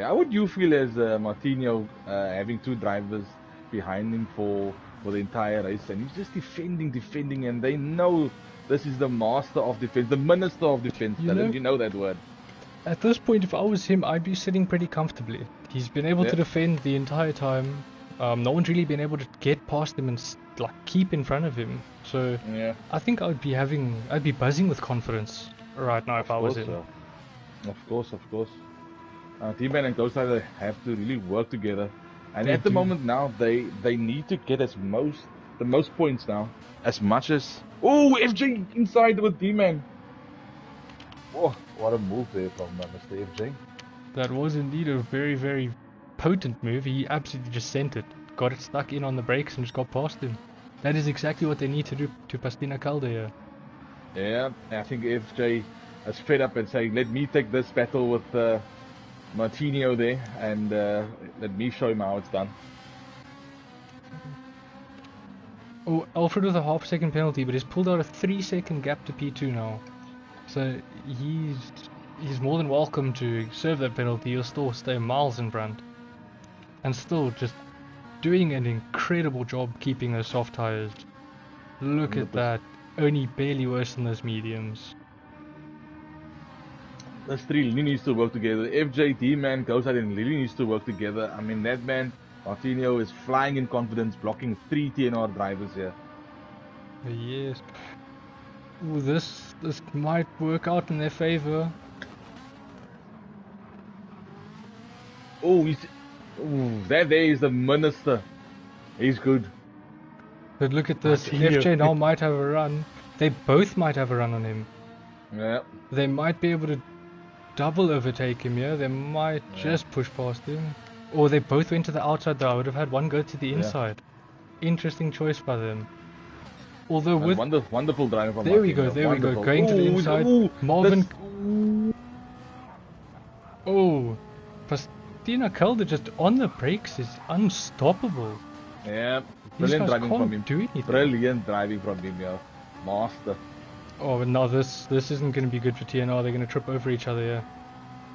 How would you feel as Martino having 2 drivers behind him for the entire race, and he's just defending, and they know this is the master of defense, the minister of defense. You know that word. At this point, if I was him, I'd be sitting pretty comfortably. He's been able to defend the entire time. No one's really been able to get past him and keep in front of him. So yeah. I think I'd be buzzing with confidence right now if I was him. Of course. T-Man and Ghost Rider have to really work together, and at the moment now they need to get the most points now, as much as FJ inside with T-Man. Oh, what a move there from Mr. FJ. That was indeed a very, very potent move. He absolutely just sent it, got it stuck in on the brakes and just got past him. That is exactly what they need to do to Pastina Calder here. Yeah, I think FJ is fed up and saying, let me take this battle with Martino there, and let me show him how it's done. Oh, Alfred with a half-second penalty, but he's pulled out a 3-second gap to P2 now. So he's more than welcome to serve that penalty. He'll still stay miles in front, and still just doing an incredible job keeping those soft tires. Look 100%. At that, only barely worse than those mediums. Those 3 really needs to work together. FJ, D-Man, Ghost Rider really needs to work together. I mean, that man, Martino, is flying in confidence, blocking 3 TNR drivers here. Yes. Ooh, this might work out in their favor. That there is the minister. He's good. But look at this. FJ now might have a run. They both might have a run on him. Yeah. They might be able to double overtake him here. They might just push past him. Or they both went to the outside though. I would have had one go to the inside. Interesting choice by them. Although with wonderful drive from there we go, going to the inside. Marvin. Pastina Calder just on the brakes is unstoppable. Yeah, brilliant driving from him. Do anything. Brilliant driving from him, yeah. Master. Oh, but no, this isn't going to be good for TNR. They're going to trip over each other, yeah.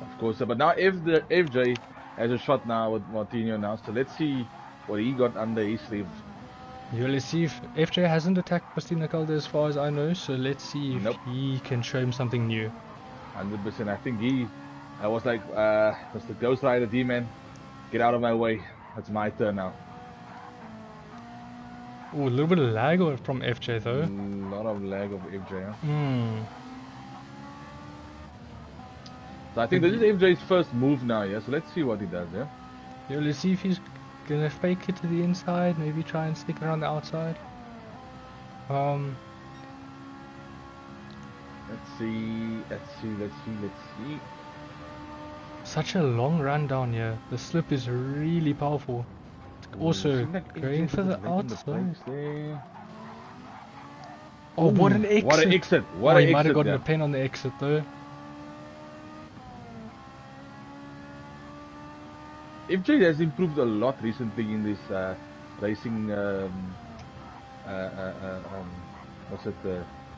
Of course, but now FJ has a shot now with Martino now, so let's see what he got under his sleeve. Yeah, let's see if FJ hasn't attacked Pastina Calder as far as I know, so let's see if he can show him something new. 100%. I think I was like, Mr. Ghost Rider D-Man, get out of my way. It's my turn now. Oh, a little bit of lag from FJ though. A lot of lag of FJ, huh? So I think this is FJ's first move now, yeah? So let's see what he does, yeah? Yeah, let's see if he's gonna fake it to the inside, maybe try and stick it on the outside. Let's see. Such a long run down here. The slip is really powerful. Also, going for the outside. Oh, what an exit! What an exit! He might have gotten a pen on the exit though. FJ has improved a lot recently in this racing,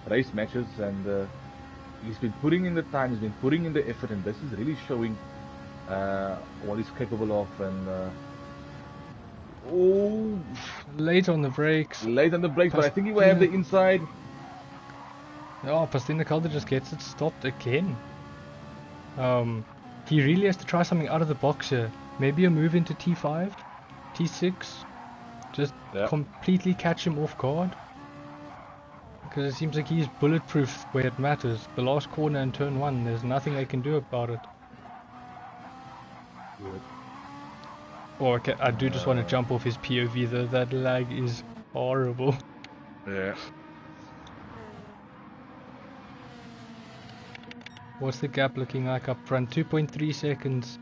race matches, and he's been putting in the time, he's been putting in the effort, and this is really showing what he's capable of. And late on the brakes. But I think he will have the inside. Oh, Pastina Calder just gets it stopped again. He really has to try something out of the box here. Maybe a move into T5, T6. Just completely catch him off guard. Because it seems like he's bulletproof where it matters. The last corner in turn 1, there's nothing they can do about it. Good. Oh, okay, I do just want to jump off his POV though. That lag is horrible. Yeah. What's the gap looking like up front? 2.3 seconds.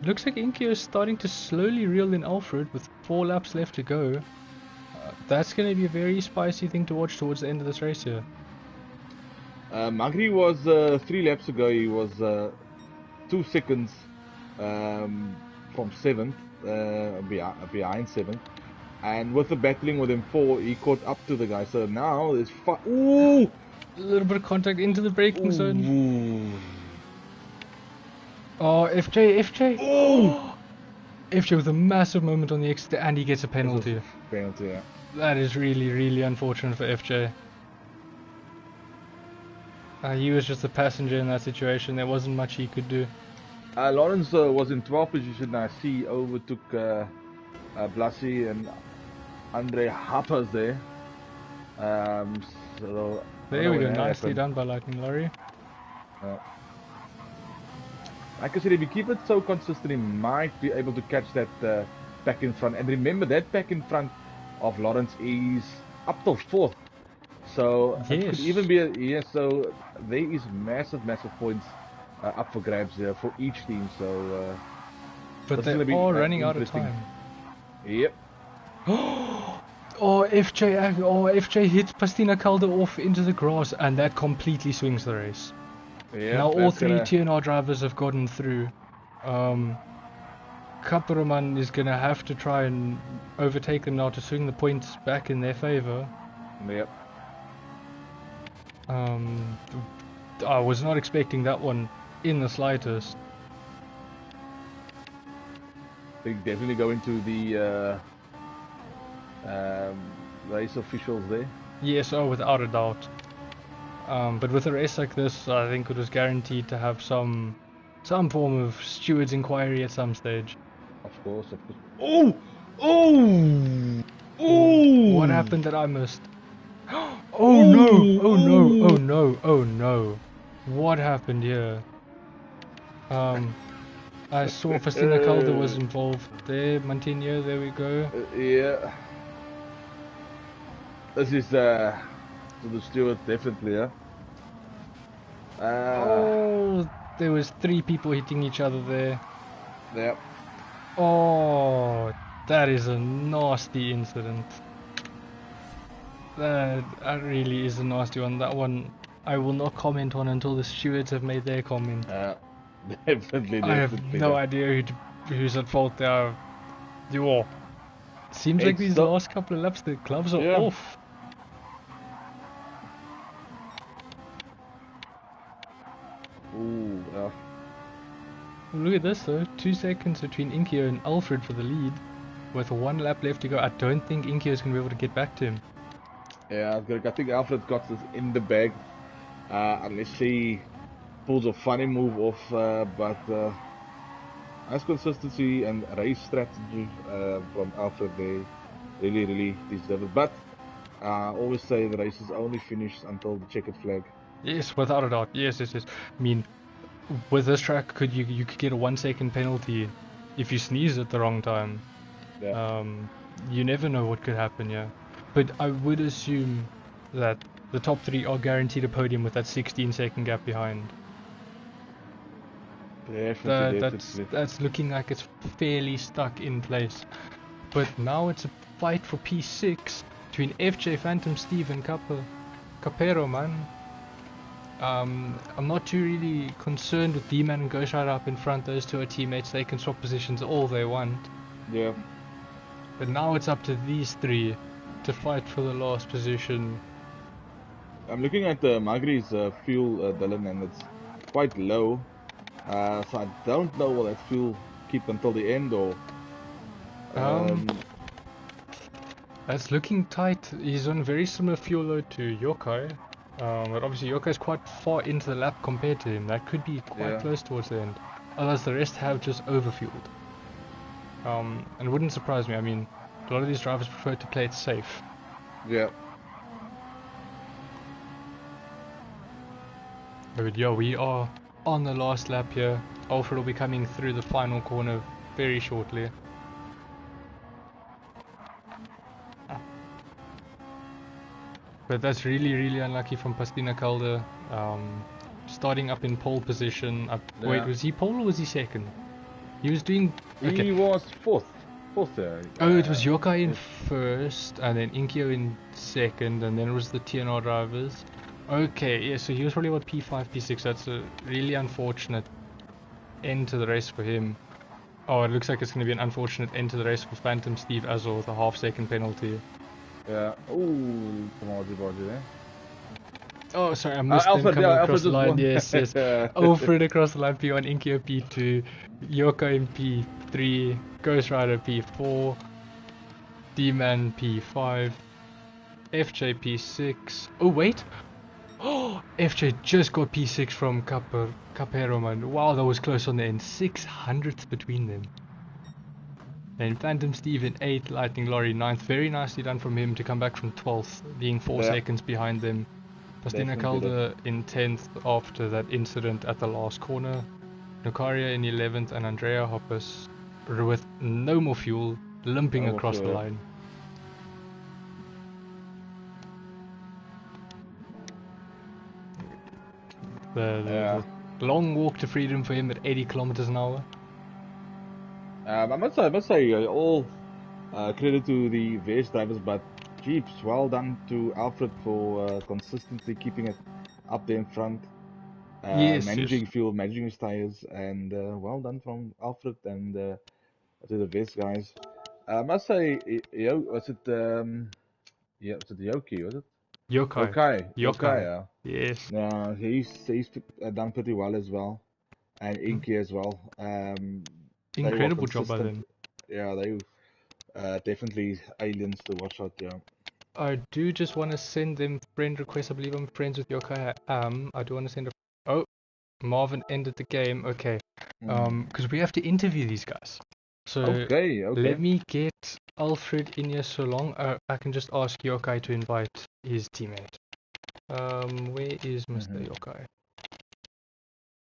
Looks like Inkyo is starting to slowly reel in Alfred with 4 laps left to go. That's going to be a very spicy thing to watch towards the end of this race here. Magri was 3 laps ago. He was 2 seconds from 7th, behind 7th, and with the battling with M4, he caught up to the guy. So now there's ooh, a little bit of contact into the braking zone. Oh, FJ! Oh! FJ with a massive moment on the exit, and he gets a penalty. Penalty, yeah. That is really, really unfortunate for FJ. He was just a passenger in that situation. There wasn't much he could do. Lawrence was in 12th position. I see overtook Blasi and Andre Happers there. So there we go. Nicely done by Lightning Lorry. Like I said, if you keep it so consistent, he might be able to catch that back in front. And remember, that back in front of Lawrence is up till 4th. So it could even be so there is massive points up for grabs there for each team. So but they're all running out of time. Yep. FJ hits Pastina Calder off into the grass, and that completely swings the race. Yeah, now all 3 TNR drivers have gotten through. Kaperoman is going to have to try and overtake them now to swing the points back in their favor. Yep. I was not expecting that one in the slightest. They definitely go into the race officials there. Yes, without a doubt. But with a race like this, I think it was guaranteed to have some form of steward's inquiry at some stage. Of course. Oh! What happened that I missed? Oh no! What happened here? I saw Fastina Calder was involved there. Mantinho, there we go. Yeah. This is to the steward, definitely, yeah. There was 3 people hitting each other there. Yep. Oh, that is a nasty incident. That really is a nasty one. That one I will not comment on until the stewards have made their comment. Definitely. I have no idea who's at fault there. Seems like these last couple of laps the gloves are off. Ooh, Look at this though, 2 seconds between Inkyo and Alfred for the lead. With 1 lap left to go, I don't think Inkyo is going to be able to get back to him. Yeah, I think Alfred got this in the bag. Unless he pulls a funny move off, but as consistency and race strategy from Alfred, they really deserve it. But I always say the race is only finished until the checkered flag. Yes, without a doubt. Yes. I mean, with this track, you could get a 1 second penalty if you sneeze at the wrong time. Yeah. You never know what could happen, yeah. But I would assume that the top 3 are guaranteed a podium with that 16-second gap behind. Definitely. That's looking like it's fairly stuck in place. But now it's a fight for P6 between FJ, Phantom Steve and Kaperoman. I'm not too really concerned with D-Man and Ghost Rider up in front. Those 2 are teammates. They can swap positions all they want. Yeah. But now it's up to these 3 to fight for the last position. I'm looking at Magri's fuel, Dylan, and it's quite low. So I don't know will that fuel keep until the end or... That's looking tight. He's on very similar fuel load to Yokai. But obviously Yoko's quite far into the lap compared to him. That could be quite close towards the end. Otherwise the rest have just overfueled. And it wouldn't surprise me. I mean, a lot of these drivers prefer to play it safe. Yeah. But yeah, we are on the last lap here. Alfred will be coming through the final corner very shortly. But that's really, really unlucky from Pastina Calder. Starting up in pole position. Wait, was he pole or was he second? He was doing... Okay. He was fourth. Oh, it was Yokai in first, and then Inkyo in second, and then it was the TNR drivers. Okay, yeah, so he was probably about P5, P6. That's a really unfortunate end to the race for him. Oh, it looks like it's going to be an unfortunate end to the race for Phantom Steve as well, with a half-second penalty. Yeah. Ooh, Body there. Oh, sorry, I missed them coming across the line. Yes. Alfred across the line, P1, Inkyo P2, Yoko in P3, Ghost Rider P4, D-Man P5, FJ P6. Oh, wait! Oh, FJ just got P6 from Capero, man. Wow, that was close on the end. 600ths between them. And Phantom Steve in 8th, Lightning Lorry 9th. Very nicely done from him to come back from 12th, being 4 seconds behind them. Pastina Calder in 10th after that incident at the last corner. Nukaria in 11th and Andrea Hoppus with no more fuel, limping across the line. The long walk to freedom for him at 80 kilometers an hour. I must say all credit to the VEZ drivers, but jeeps, well done to Alfred for consistently keeping it up there in front, managing fuel, managing his tires, and well done from Alfred and to the VEZ guys. I must say, was it Yoki? Was it Yokai? Yeah. Yes. He's done pretty well as well, and Inky as well. Incredible job by them. Yeah, they definitely aliens to watch out. Yeah. I do just want to send them friend requests. I believe I'm friends with Yokai. I do want to send a... Oh, Marvin ended the game. Okay. Because we have to interview these guys. So okay. Let me get Alfred in here so long. I can just ask Yokai to invite his teammate. Where is Mr. Yokai?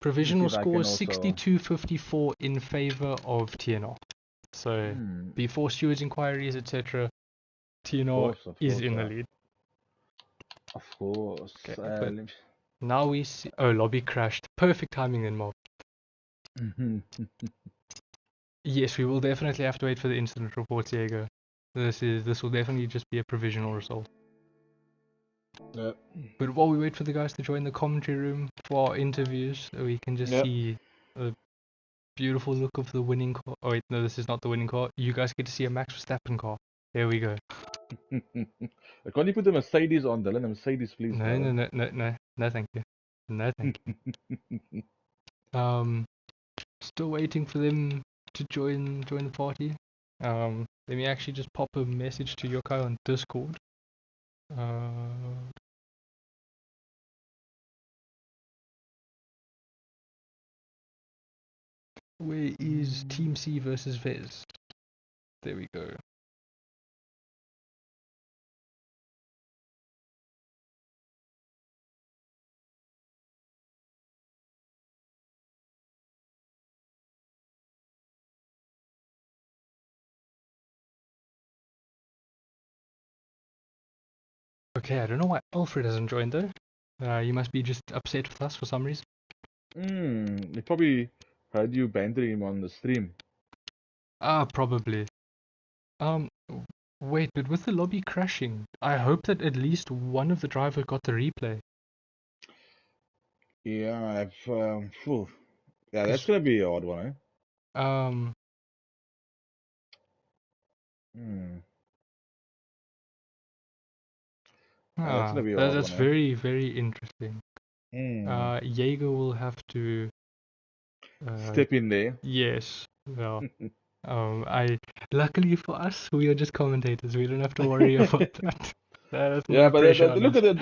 Provisional score 62-54 in favor of TNR. So before stewards' inquiries, etc., TNR is in the lead. Of course. Okay, now we see... Oh, lobby crashed. Perfect timing then, Mob. Yes, we will definitely have to wait for the incident report, Diego. This will definitely just be a provisional result. Yep. But while we wait for the guys to join the commentary room for our interviews, we can just see the beautiful look of the winning car. Oh wait, no, this is not the winning car. You guys get to see a Max Verstappen car. There we go. Can't you put the Mercedes on, Dylan? A Mercedes, please. No, thank you. No, thank you. Still waiting for them to join the party. Let me actually just pop a message to Yokai on Discord. Where is Team C versus VEZ? There we go. Okay, I don't know why Alfred hasn't joined though. You must be just upset with us for some reason. He probably heard you bantering him on the stream. Probably. Wait, but with the lobby crashing, I hope that at least one of the drivers got the replay. Yeah, yeah, that's gonna be an odd one, eh? That's gonna be an odd one, very, very interesting. Jaeger will have to step in there. Yes. Well, luckily for us, we are just commentators. We don't have to worry about that. That's Yeah, no but pressure on look us. at it.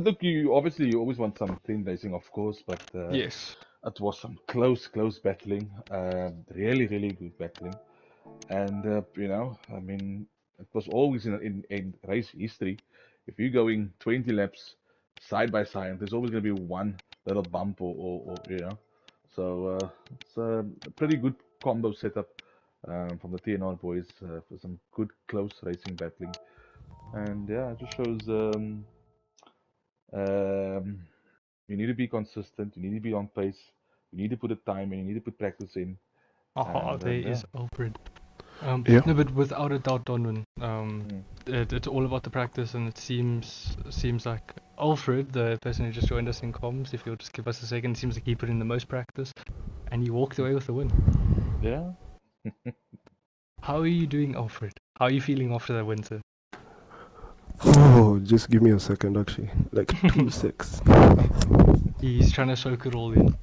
Look, you obviously you always want some clean racing, of course, but Yes. it was some close battling. Really good battling. And I mean, it was always in race history. If you're going 20 laps side by side, there's always going to be one little bump or. So it's a pretty good combo setup from the TNR boys for some good close racing battling. And yeah, it just shows um, you need to be consistent, you need to be on pace, you need to put the time and you need to put practice in. Oh, And there yeah. is Alfred. Yeah. No, but without a doubt, Donwin. Mm. It's all about the practice, and it seems like Alfred, the person who just joined us in comms, if you'll just give us a second, seems like he put in the most practice, and he walked away with the win. Yeah. How are you doing, Alfred? How are you feeling after that win, sir? Oh, just give me a second, actually. Like 2 secs. He's trying to soak it all in.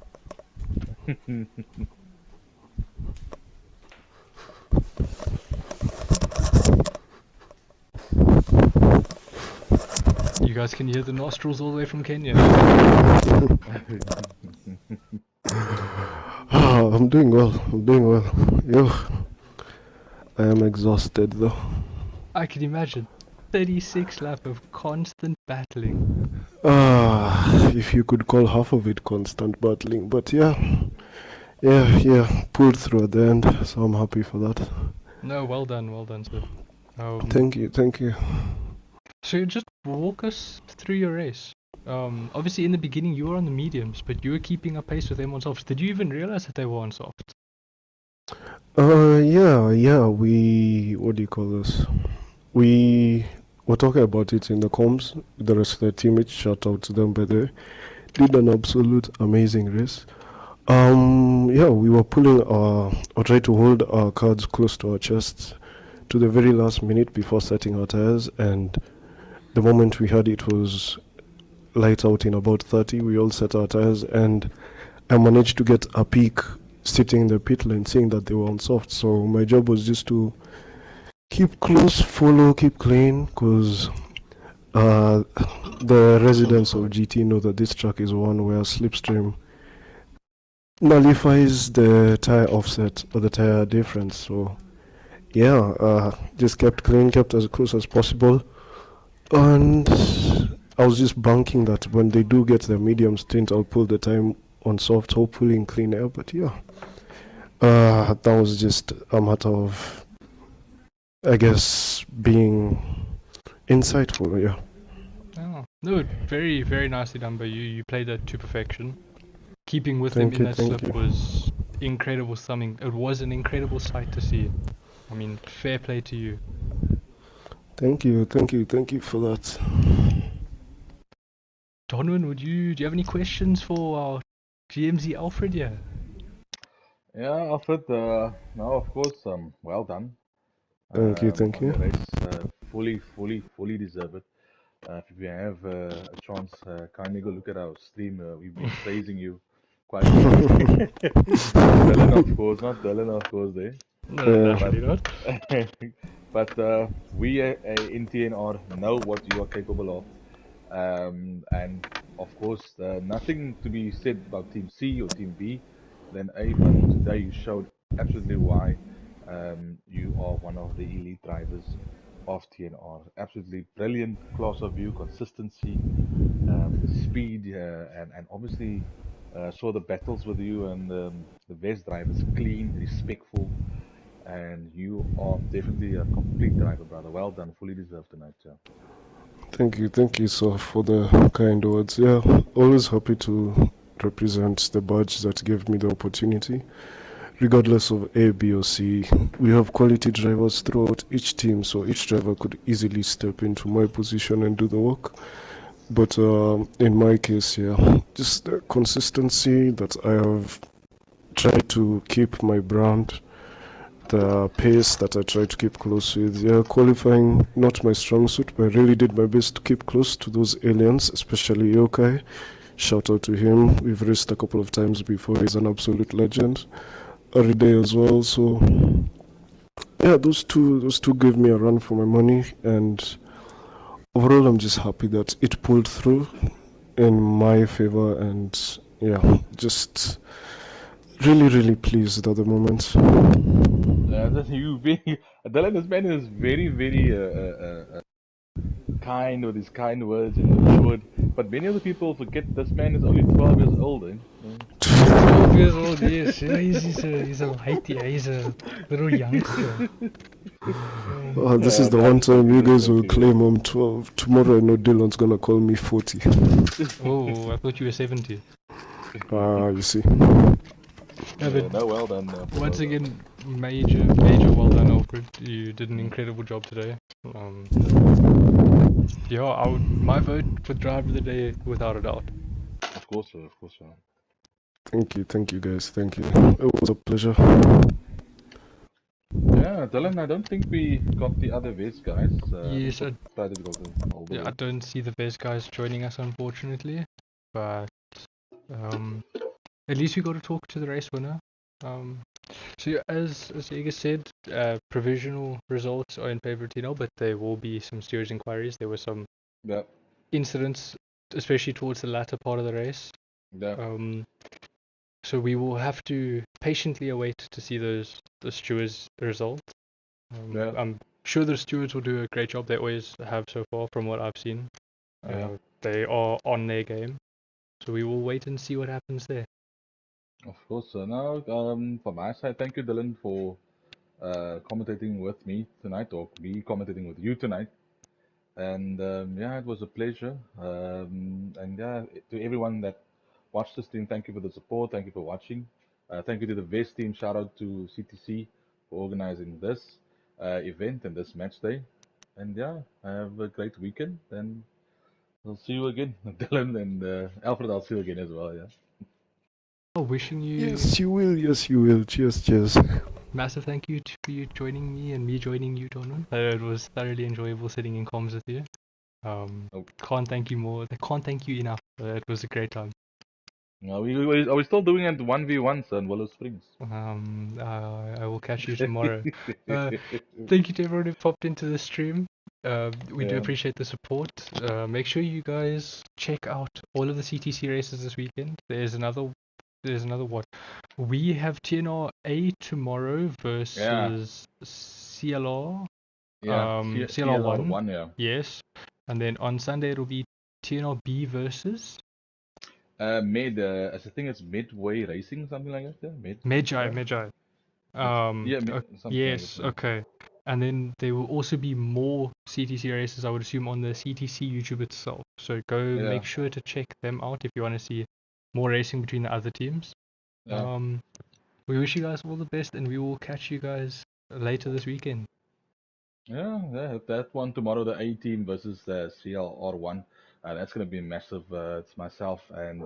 You guys can hear the nostrils all the way from Kenya. I'm doing well. Yo, I am exhausted though. I can imagine. 36 laps of constant battling. If you could call half of it constant battling, but yeah, pulled through at the end, so I'm happy for that. No, well done, sir. Thank you. So just walk us through your race. Obviously in the beginning you were on the mediums, but you were keeping up pace with them on softs. Did you even realize that they were on softs? Yeah, what do you call this? We were talking about it in the comms. The rest of the teammates, shout out to them by the way, did an absolute amazing race. Yeah, we were pulling or trying to hold our cards close to our chests to the very last minute before setting our tires, and the moment we had it was light out in about 30, we all set our tires, and I managed to get a peek sitting in the pit lane, seeing that they were on soft. So my job was just to keep close, follow, keep clean, because the residents of GT know that this track is one where slipstream nullifies the tire offset or the tire difference. So yeah, just kept clean, kept as close as possible, and I was just banking that when they do get the medium stint, I'll pull the time on soft, hopefully in clean air. But yeah, that was just a matter of, I guess, being insightful. Yeah. Oh, no, very, very nicely done by you. You played that to perfection. Keeping with them in that slip was incredible something. It was an incredible sight to see. I mean, fair play to you. Thank you for that. Donwin, do you have any questions for our GMZ Alfred here? Yeah, Alfred. No, of course. Well done. Thank you. On the race, fully deserve it. If you have a chance, kindly go look at our stream. We've been praising you quite a lot. Not Dylan, of course, there. No, definitely not. But we in TNR know what you are capable of. And of course, nothing to be said about Team C or Team B than A, but today you showed absolutely why you are one of the elite drivers of TNR. Absolutely brilliant class of view, consistency, speed, and obviously saw the battles with you and the VEZ drivers clean, respectful, and you are definitely a complete driver, brother. Well done, fully deserved tonight. Yeah. Thank you, sir, for the kind words. Yeah, always happy to represent the badge that gave me the opportunity. Regardless of A, B, or C, we have quality drivers throughout each team, so each driver could easily step into my position and do the work. But in my case, yeah, just the consistency that I have tried to keep my brand, the pace that I try to keep close with. Yeah, qualifying, not my strong suit, but I really did my best to keep close to those aliens, especially Yokai. Shout out to him. We've raced a couple of times before. He's an absolute legend. Ariday as well. So yeah, those two gave me a run for my money, and overall, I'm just happy that it pulled through in my favor, and yeah, just really pleased at the moment. That's you being Dylan. This man is very kind with his kind words and matured. But many other people forget this man is only 12 years old. Eh? 12 years old, yes. Yeah, he's a Haiti. He's a little youngster. This is the one time you guys will claim I'm 12. Tomorrow I know Dylan's gonna call me 40. Oh, I thought you were 70. You see. Yeah, but no, well done. once again, major well done, Alfred. You did an incredible job today. Yeah, my vote for driver of the day, without a doubt. Of course, sir. Of course, sir. Thank you guys, thank you. It was a pleasure. Yeah, Dylan, I don't think we got the other VEZ guys. Yes, I I don't see the VEZ guys joining us, unfortunately. But at least we got to talk to the race winner. So yeah, as Ega said, provisional results are in favor of TNR, but there will be some serious inquiries. There were some incidents, especially towards the latter part of the race. So we will have to patiently await to see the stewards' result. I'm sure the stewards will do a great job. They always have so far, from what I've seen. They are on their game. So we will wait and see what happens there. Of course. Now, from my side, thank you, Dylan, for commentating with me tonight, or me commentating with you tonight. And yeah, it was a pleasure. And yeah, to everyone that watched the stream, thank you for the support. Thank you for watching. Thank you to the VEZ team. Shout out to CTC for organizing this event and this match day. And yeah, have a great weekend. And we'll see you again, Dylan and Alfred. I'll see you again as well. Yeah. Wishing you. Yes, you will. Yes, you will. Cheers. Massive thank you for you joining me and me joining you, Donovan. It was thoroughly enjoyable sitting in comms with you. Can't thank you more. I can't thank you enough. It was a great time. Are we still doing it 1v1, son? Willow Springs. I will catch you tomorrow. Thank you to everyone who popped into the stream. We do appreciate the support. Make sure you guys check out all of the CTC races this weekend. There's another what? We have TNR A tomorrow versus CLR. CLR1. Yeah. Yes. And then on Sunday it'll be TNR B versus I think it's Midway Racing, something like that. Yeah, Medjai. Yes, like that. okay. And then there will also be more CTC races, I would assume, on the CTC YouTube itself. So make sure to check them out if you want to see more racing between the other teams. We wish you guys all the best, and we will catch you guys later this weekend. Yeah, that one tomorrow, the A team versus the CLR1. That's going to be massive. It's myself and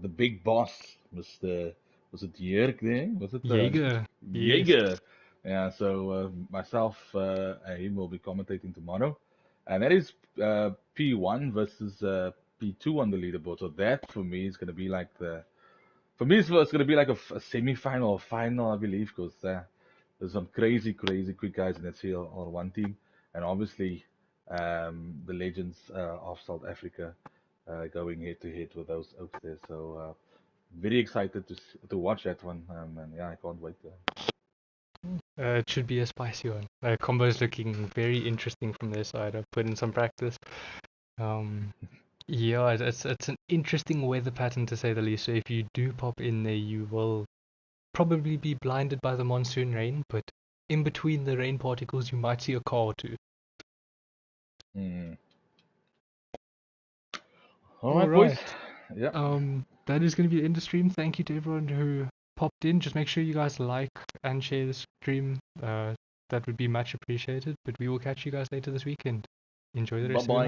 the big boss, Mr. Was it Jörg there? Was it Jaeger? Jaeger. Yeah, so myself and him will be commentating tomorrow. And that is P1 versus P2 on the leaderboard. So that for me is going to be like for me it's going to be like a semi-final or final, I believe, because there's some crazy quick guys in that CLR1 team, and obviously the legends of South Africa going head to head with those oaks there. So very excited to watch that one, and yeah, I can't wait. It should be a spicy one. Combo is looking very interesting from their side. I've put in some practice. Yeah, it's an interesting weather pattern to say the least. So if you do pop in there, you will probably be blinded by the monsoon rain, but in between the rain particles you might see a car or two. All right. Yeah. That is going to be the end of the stream. Thank you to everyone who popped in. Just make sure you guys like and share the stream. That would be much appreciated. But we will catch you guys later this weekend. Enjoy the rest of your night.